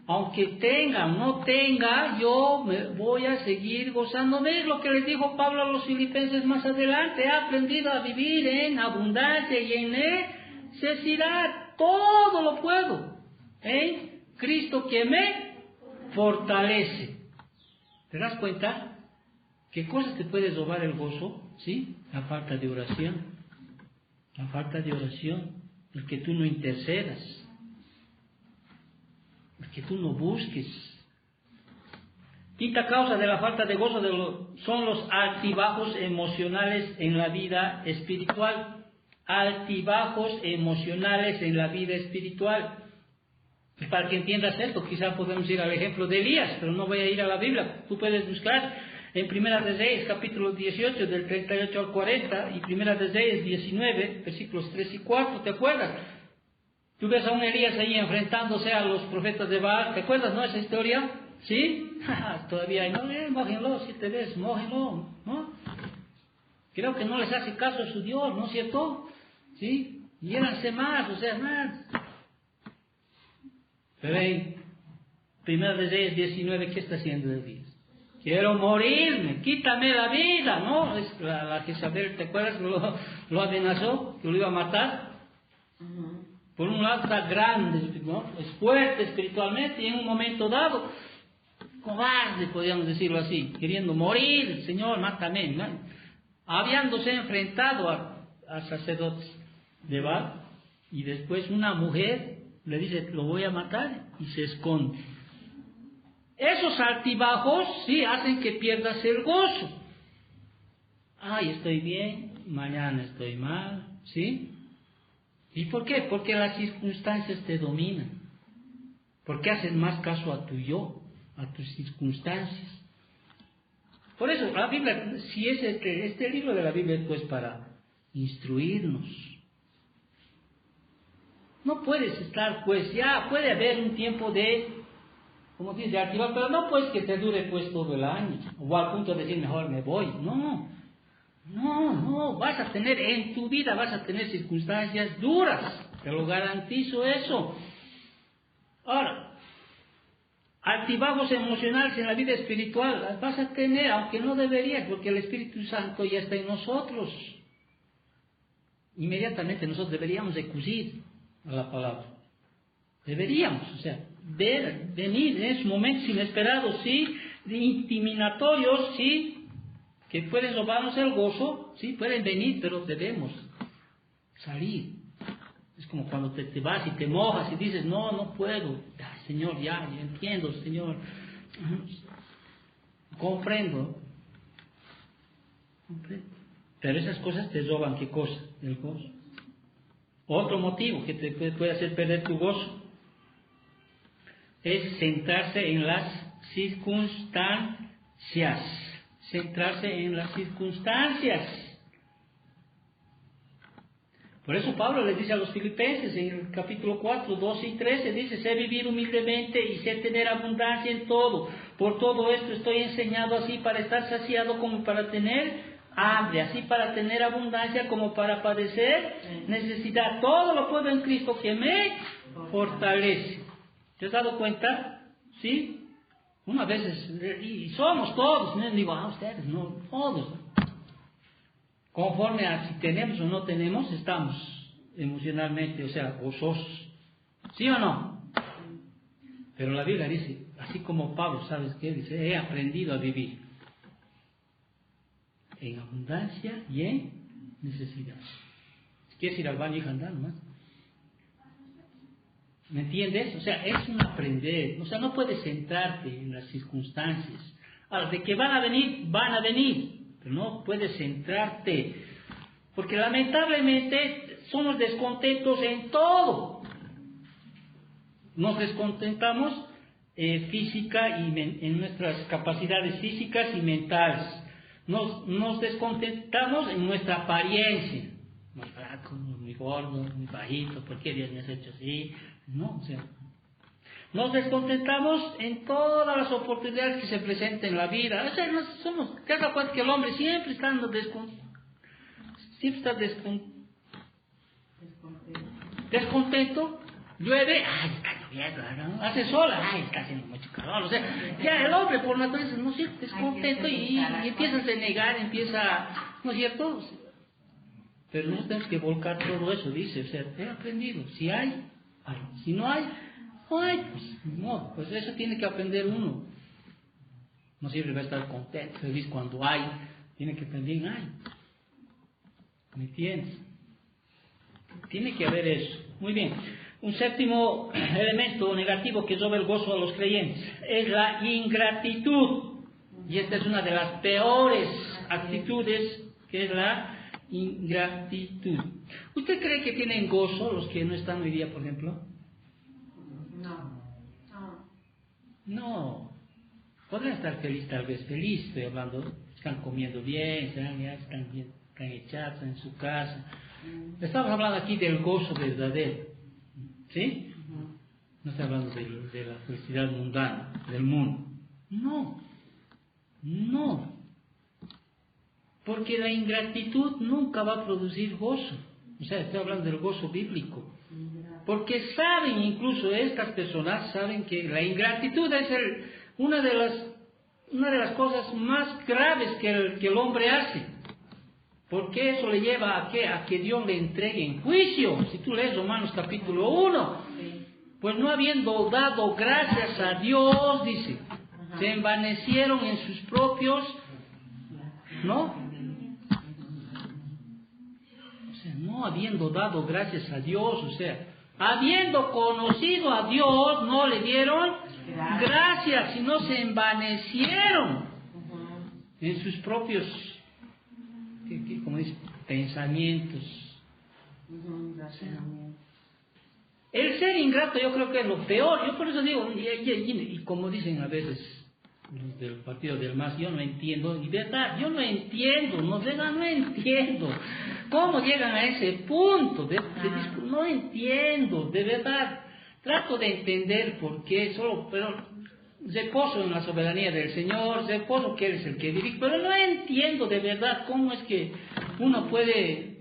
Aunque tenga o no tenga, yo me voy a seguir gozando. ¿Ves lo que les dijo Pablo a los filipenses más adelante? He aprendido a vivir en abundancia y en necesidad. Todo lo puedo en Cristo que me fortalece. ¿Te das cuenta? ¿Qué cosas te puede robar el gozo? ¿Sí? La falta de oración. La falta de oración. El que tú no intercedas. Que tú no busques. Quinta causa de la falta de gozo son los altibajos emocionales en la vida espiritual. Altibajos emocionales en la vida espiritual. Y para que entiendas esto, quizá podemos ir al ejemplo de Elías, pero no voy a ir a la Biblia. Tú puedes buscar en Primera de Reyes, capítulo 18, del 38 al 40, y Primera de Reyes 19, versículos 3 y 4, ¿te acuerdas? Tú ves a un Elías ahí enfrentándose a los profetas de Baal. ¿Te acuerdas, no, esa historia? ¿Sí? Todavía hay, no, mójenlo, 7 veces, mójenlo, ¿no? Creo que no les hace caso a su Dios, ¿no es cierto? ¿Sí? Llénanse más, o sea, más. Pero en Primera de Reyes 19, ¿qué está haciendo Elías? Quiero morirme, quítame la vida, ¿no? Es la Jezabel, ¿te acuerdas? Lo amenazó, que lo iba a matar. Por un lado está grande, ¿no? Es fuerte espiritualmente y en un momento dado, cobarde, podríamos decirlo así, queriendo morir, Señor, mátame, ¿no? Habiéndose enfrentado a sacerdotes de Baal, y después una mujer le dice, lo voy a matar, y se esconde. Esos altibajos sí hacen que pierdas el gozo. Ay, estoy bien, mañana estoy mal, ¿sí? ¿Y por qué? Porque las circunstancias te dominan. Porque haces más caso a tu yo, a tus circunstancias. Por eso, la Biblia, si es este libro de la Biblia es pues para instruirnos. No puedes estar, pues, ya puede haber un tiempo de, como dice, de activar, pero no pues que te dure pues todo el año, o al punto de decir mejor me voy, no, vas a tener, en tu vida vas a tener circunstancias duras, te lo garantizo eso. Ahora, altibajos emocionales en la vida espiritual, las vas a tener, aunque no deberías, porque el Espíritu Santo ya está en nosotros. Inmediatamente nosotros deberíamos acudir a la palabra. Deberíamos, o sea, venir en esos momentos inesperados, sí, intimidatorios, sí, que pueden robarnos el gozo, sí, pueden venir, pero debemos salir. Es como cuando te vas y te mojas y dices, no puedo. Ay, Señor, ya entiendo, Señor. Comprendo. Pero esas cosas te roban, ¿qué cosa? El gozo. Otro motivo que te puede hacer perder tu gozo es centrarse en las circunstancias. Centrarse en las circunstancias. Por eso Pablo les dice a los filipenses en el capítulo 4, 12 y 13, dice, sé vivir humildemente y sé tener abundancia en todo. Por todo esto estoy enseñado así para estar saciado como para tener hambre, así para tener abundancia como para padecer necesidad. Todo lo puedo en Cristo que me fortalece. ¿Te has dado cuenta? ¿Sí? Unas veces, y somos todos, no digo, ustedes, no, todos. Conforme a si tenemos o no tenemos, estamos emocionalmente, o sea, gozosos. ¿Sí o no? Pero la Biblia dice, así como Pablo, ¿sabes qué? Dice, he aprendido a vivir en abundancia y en necesidad. ¿Quieres ir al baño y cantar nomás? ¿Me entiendes? O sea, es un aprender. O sea, no puedes centrarte en las circunstancias. Ahora, de que van a venir, pero no puedes centrarte. Porque lamentablemente somos descontentos en todo. Nos descontentamos física y en nuestras capacidades físicas y mentales. Nos descontentamos en nuestra apariencia. Muy flaco, muy gordo, muy bajito, ¿por qué Dios me has hecho así? No, o sea, Nos descontentamos en todas las oportunidades que se presenten en la vida. O sea, te das cuenta que el hombre siempre está descontento. Llueve, ay, está lloviendo, ¿no? Hace sol, ay, está haciendo mucho calor. O sea, ya el hombre por naturaleza no es cierto, descontento y empieza a negar, ¿no es cierto? Pero no tenemos que volcar todo eso, dice, o sea, he aprendido, si hay, hay, si no hay, no hay, pues no, pues eso tiene que aprender uno. No siempre va a estar contento, feliz cuando hay, tiene que también hay. ¿Me entiendes? Tiene que haber eso. Muy bien. Un séptimo elemento negativo que roba el gozo a los creyentes es la ingratitud. Y esta es una de las peores actitudes, que es la ingratitud. ¿Usted cree que tienen gozo los que no están hoy día, por ejemplo? No. Podrían estar feliz, tal vez feliz, estoy hablando, están comiendo bien, están bien, están echados en su casa. Estamos hablando aquí del gozo verdadero, ¿sí? No estoy hablando de la felicidad mundana, del mundo. No. Porque la ingratitud nunca va a producir gozo. O sea, estoy hablando del gozo bíblico. Porque saben, incluso estas personas saben que la ingratitud es una de las cosas más graves que el hombre hace. Porque eso le lleva a que Dios le entregue en juicio. Si tú lees Romanos capítulo 1, pues no habiendo dado gracias a Dios, dice, se envanecieron en sus propios, ¿no? O sea, no habiendo dado gracias a Dios, o sea, habiendo conocido a Dios, no le dieron gracias, sino se envanecieron en sus propios, como dice, pensamientos. El ser ingrato yo creo que es lo peor. Yo por eso digo, y como dicen a veces los del partido del MAS, yo no entiendo, y verdad, yo no entiendo, no entiendo cómo llegan a ese punto no entiendo, de verdad. Trato de entender por qué, pero reposo en la soberanía del Señor, reposo que Él es el que dirige, pero no entiendo de verdad cómo es que uno puede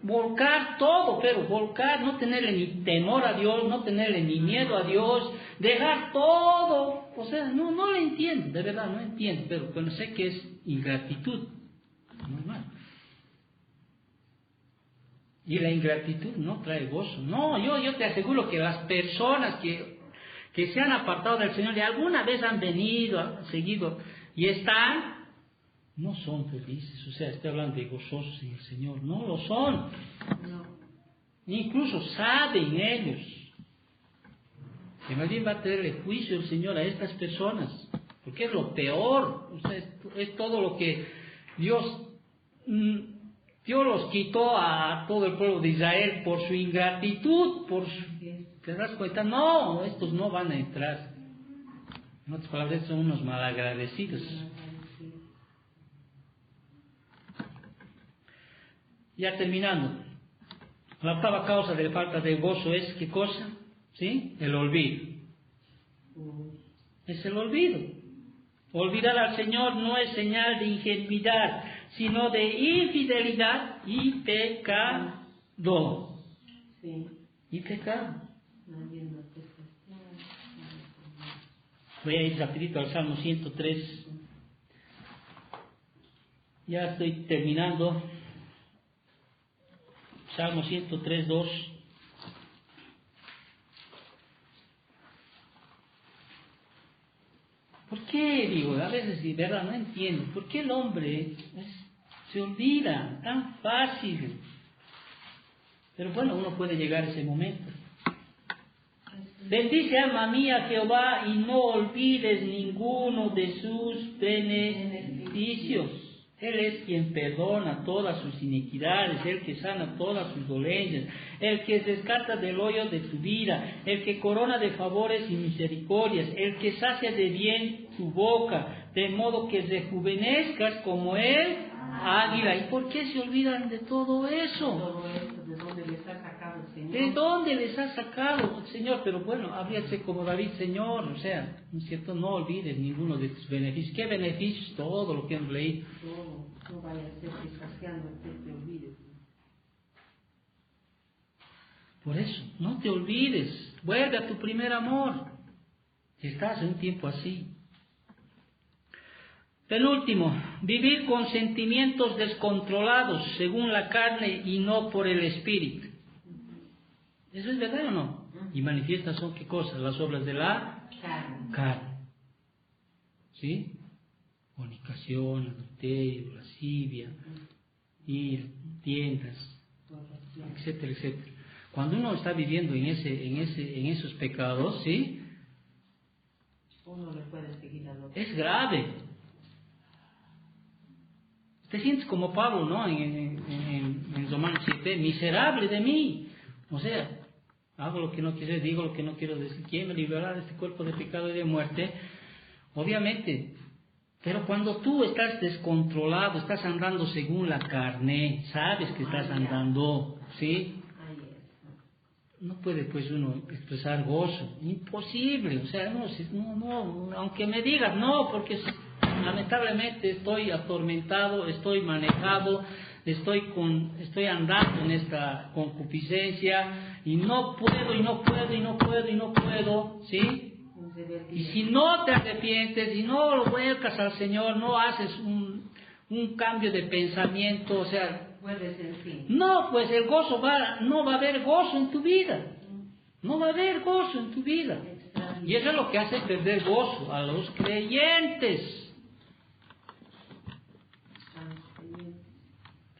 volcar todo, pero volcar, no tenerle ni temor a Dios, no tenerle ni miedo a Dios, dejar todo, o sea, no lo entiendo, de verdad no entiendo, pero sé que es ingratitud, normal. Y la ingratitud no trae gozo. No, yo te aseguro que las personas que se han apartado del Señor y alguna vez han venido, han seguido y están, no son felices. O sea, estoy hablando de gozosos en el Señor. No lo son. Incluso saben ellos que más bien va a tenerle juicio el Señor a estas personas. Porque es lo peor. O sea, es todo lo que Dios los quitó a todo el pueblo de Israel por su ingratitud, ¿te das cuenta? No, estos no van a entrar. En otras palabras, son unos malagradecidos. Ya terminando. La octava causa de falta de gozo es, ¿qué cosa? ¿Sí? El olvido. Es el olvido. Olvidar al Señor no es señal de ingenuidad, sino de infidelidad y pecado. Y pecado. Voy a ir rapidito al Salmo 103. Ya estoy terminando. Salmo 103, 2. ¿Por qué, digo, a veces de verdad no entiendo, por qué el hombre se olvida tan fácil? Pero bueno, uno puede llegar a ese momento. Bendice, alma mía, Jehová, y no olvides ninguno de sus beneficios. Él es quien perdona todas sus iniquidades, el que sana todas sus dolencias, el que rescata del hoyo de tu vida, el que corona de favores y misericordias, el que sacia de bien tu boca, de modo que rejuvenezcas como el águila. ¿Y por qué se olvidan de todo eso? ¿De dónde les ha sacado el Señor? ¿De dónde les has sacado, Señor? Pero bueno, habría que ser como David, Señor, o sea, ¿no es cierto? No olvides ninguno de tus beneficios. ¿Qué beneficios? Todo lo que hemos leído. No vaya a ser que saciando te olvides. Por eso, no te olvides, vuelve a tu primer amor. Si estás en un tiempo así. Penúltimo, vivir con sentimientos descontrolados según la carne y no por el espíritu. ¿Eso es verdad o no? Y manifiestas son qué cosas, las obras de la carne. ¿Sí? Fornicación, adulterio, lascivia, ira, tiendas, etcétera, etcétera. Cuando uno está viviendo en esos pecados, ¿sí? Uno le puede seguir al otro. Es grave. Te sientes como Pablo, ¿no? En Romanos 7, miserable de mí. O sea, hago lo que no quiero, digo lo que no quiero decir. ¿Quién me librará de este cuerpo de pecado y de muerte? Obviamente. Pero cuando tú estás descontrolado, estás andando según la carne, sabes que estás andando, ¿sí? No puede pues uno expresar gozo, imposible, o sea, no, aunque me digas no, porque lamentablemente estoy atormentado, estoy manejado, estoy andando en esta concupiscencia y no puedo, ¿sí? Y si no te arrepientes, si no lo vuelcas al Señor, no haces un cambio de pensamiento, o sea, no, pues el gozo no va a haber gozo en tu vida. No va a haber gozo en tu vida. Y eso es lo que hace perder gozo a los creyentes.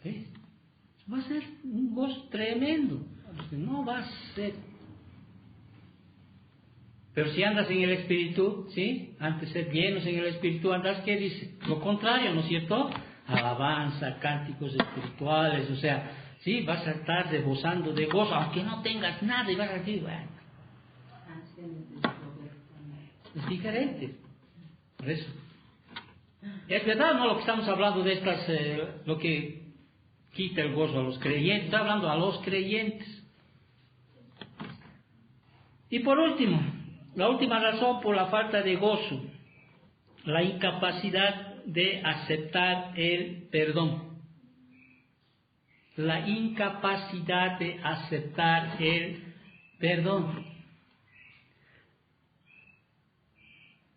¿Sí? Va a ser un gozo tremendo. No va a ser. Pero si andas en el Espíritu, ¿sí? Antes de ser llenos en el Espíritu, andas, ¿qué dice? Lo contrario, ¿no es cierto? Alabanza, cánticos espirituales, o sea, sí, vas a estar rebosando de gozo, aunque no tengas nada, y vas a decir, bueno, es diferente. Por eso. Es verdad, ¿no? Lo que estamos hablando de estas, lo que quita el gozo a los creyentes, está hablando a los creyentes. Y por último, la última razón por la falta de gozo, la incapacidad de aceptar el perdón. La incapacidad de aceptar el perdón.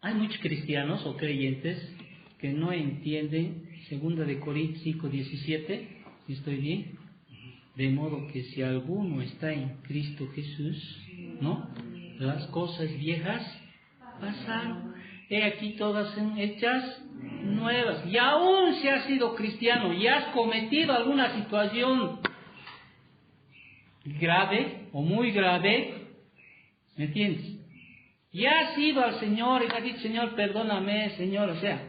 Hay muchos cristianos o creyentes que no entienden 2 de Corintios 5:17, si estoy bien, de modo que si alguno está en Cristo Jesús, ¿no? Las cosas viejas pasaron. He aquí todas son hechas nuevas. Y aún si has sido cristiano y has cometido alguna situación grave o muy grave, ¿me entiendes? Y has ido al Señor y has dicho, Señor, perdóname, Señor, o sea,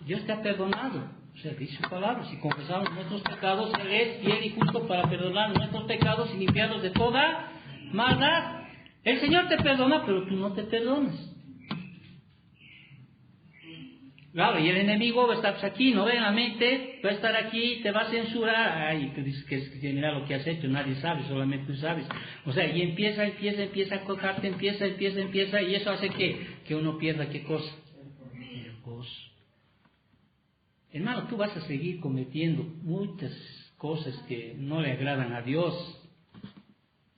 Dios te ha perdonado. O sea, dice su palabra, si confesamos nuestros pecados, Él es fiel y justo para perdonar nuestros pecados y limpiarlos de toda maldad. El Señor te perdona, pero tú no te perdonas. Claro, y el enemigo va a estar aquí, no ve en la mente, va a estar aquí, te va a censurar. Ay, tú dices que mira lo que has hecho, nadie sabe, solamente tú sabes. O sea, y empieza a cojarte, empieza, y eso hace que uno pierda ¿qué cosa? El gozo. Hermano, tú vas a seguir cometiendo muchas cosas que no le agradan a Dios.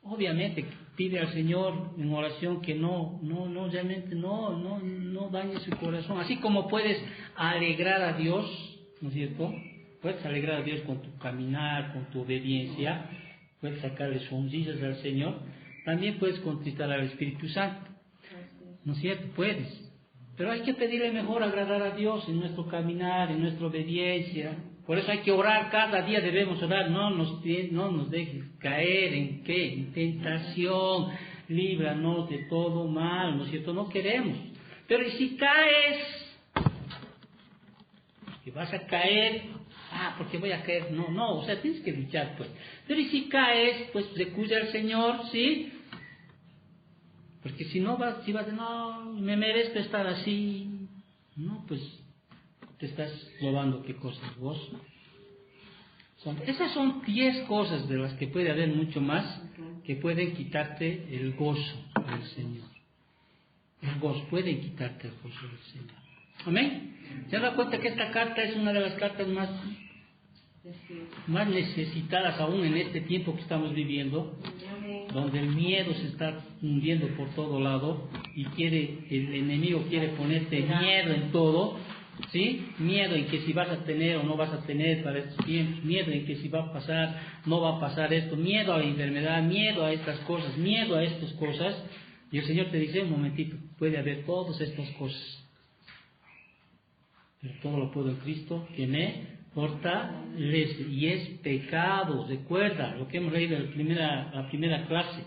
Obviamente, pide al Señor en oración que realmente no dañe su corazón. Así como puedes alegrar a Dios, ¿no es cierto? Puedes alegrar a Dios con tu caminar, con tu obediencia, puedes sacarle sonrisas al Señor, también puedes contristar al Espíritu Santo, ¿no es cierto? Puedes. Pero hay que pedirle mejor agradar a Dios en nuestro caminar, en nuestra obediencia. Por eso hay que orar, cada día debemos orar, no nos dejes caer en ¿qué? En tentación, líbranos de todo mal, ¿no es cierto? No queremos. Pero ¿y si caes? Que vas a caer, porque voy a caer, no, o sea, tienes que luchar, pues. Pero ¿y si caes? Pues recurre al Señor, ¿sí? Porque si no vas, no, me merezco estar así, no, pues te estás robando qué cosas, gozo. Esas son 10 cosas de las que puede haber mucho más que pueden quitarte el gozo del Señor. El gozo, pueden quitarte el gozo del Señor. Amén. ¿Se dan cuenta que esta carta es una de las cartas más necesitadas aún en este tiempo que estamos viviendo, donde el miedo se está hundiendo por todo lado y el enemigo quiere ponerte miedo en todo, ¿sí? Miedo en que si vas a tener o no vas a tener para estos tiempos, miedo en que si va a pasar, no va a pasar esto, miedo a la enfermedad, miedo a estas cosas, miedo a estas cosas. Y el Señor te dice, un momentito, puede haber todas estas cosas, pero todo lo puedo en Cristo que me fortalece. Y es pecado, recuerda lo que hemos leído en la primera clase,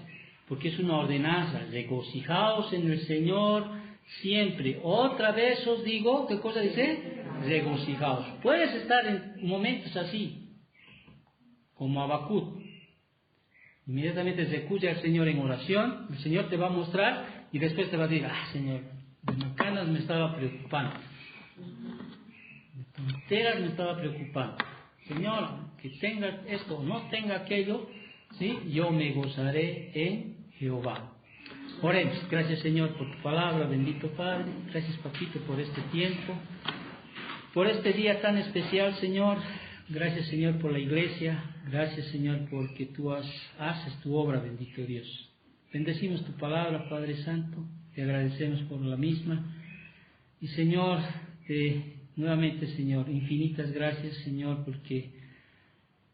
porque es una ordenanza: regocijaos en el Señor siempre. Otra vez os digo, ¿qué cosa dice? Regocijaos. Puedes estar en momentos así, como Habacuc. Inmediatamente recuya al Señor en oración, el Señor te va a mostrar y después te va a decir, Señor, de macanas me estaba preocupando, de tonteras me estaba preocupando. Señor, que tenga esto o no tenga aquello, ¿sí? Yo me gozaré en Jehová. Oremos. Gracias, Señor, por tu palabra, bendito Padre. Gracias, Papito, por este tiempo, por este día tan especial, Señor. Gracias, Señor, por la iglesia. Gracias, Señor, porque tú haces tu obra, bendito Dios. Bendecimos tu palabra, Padre Santo. Te agradecemos por la misma. Y, Señor, nuevamente, Señor, infinitas gracias, Señor, porque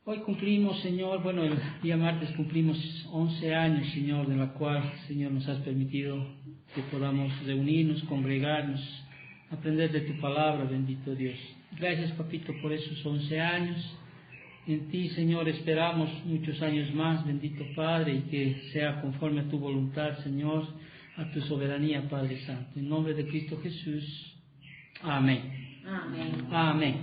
hoy cumplimos, Señor, el día martes cumplimos 11 años, Señor, de la cual, Señor, nos has permitido que podamos reunirnos, congregarnos, aprender de tu palabra, bendito Dios. Gracias, Papito, por esos 11 años. En ti, Señor, esperamos muchos años más, bendito Padre, y que sea conforme a tu voluntad, Señor, a tu soberanía, Padre Santo. En nombre de Cristo Jesús. Amén. Amén. Amén.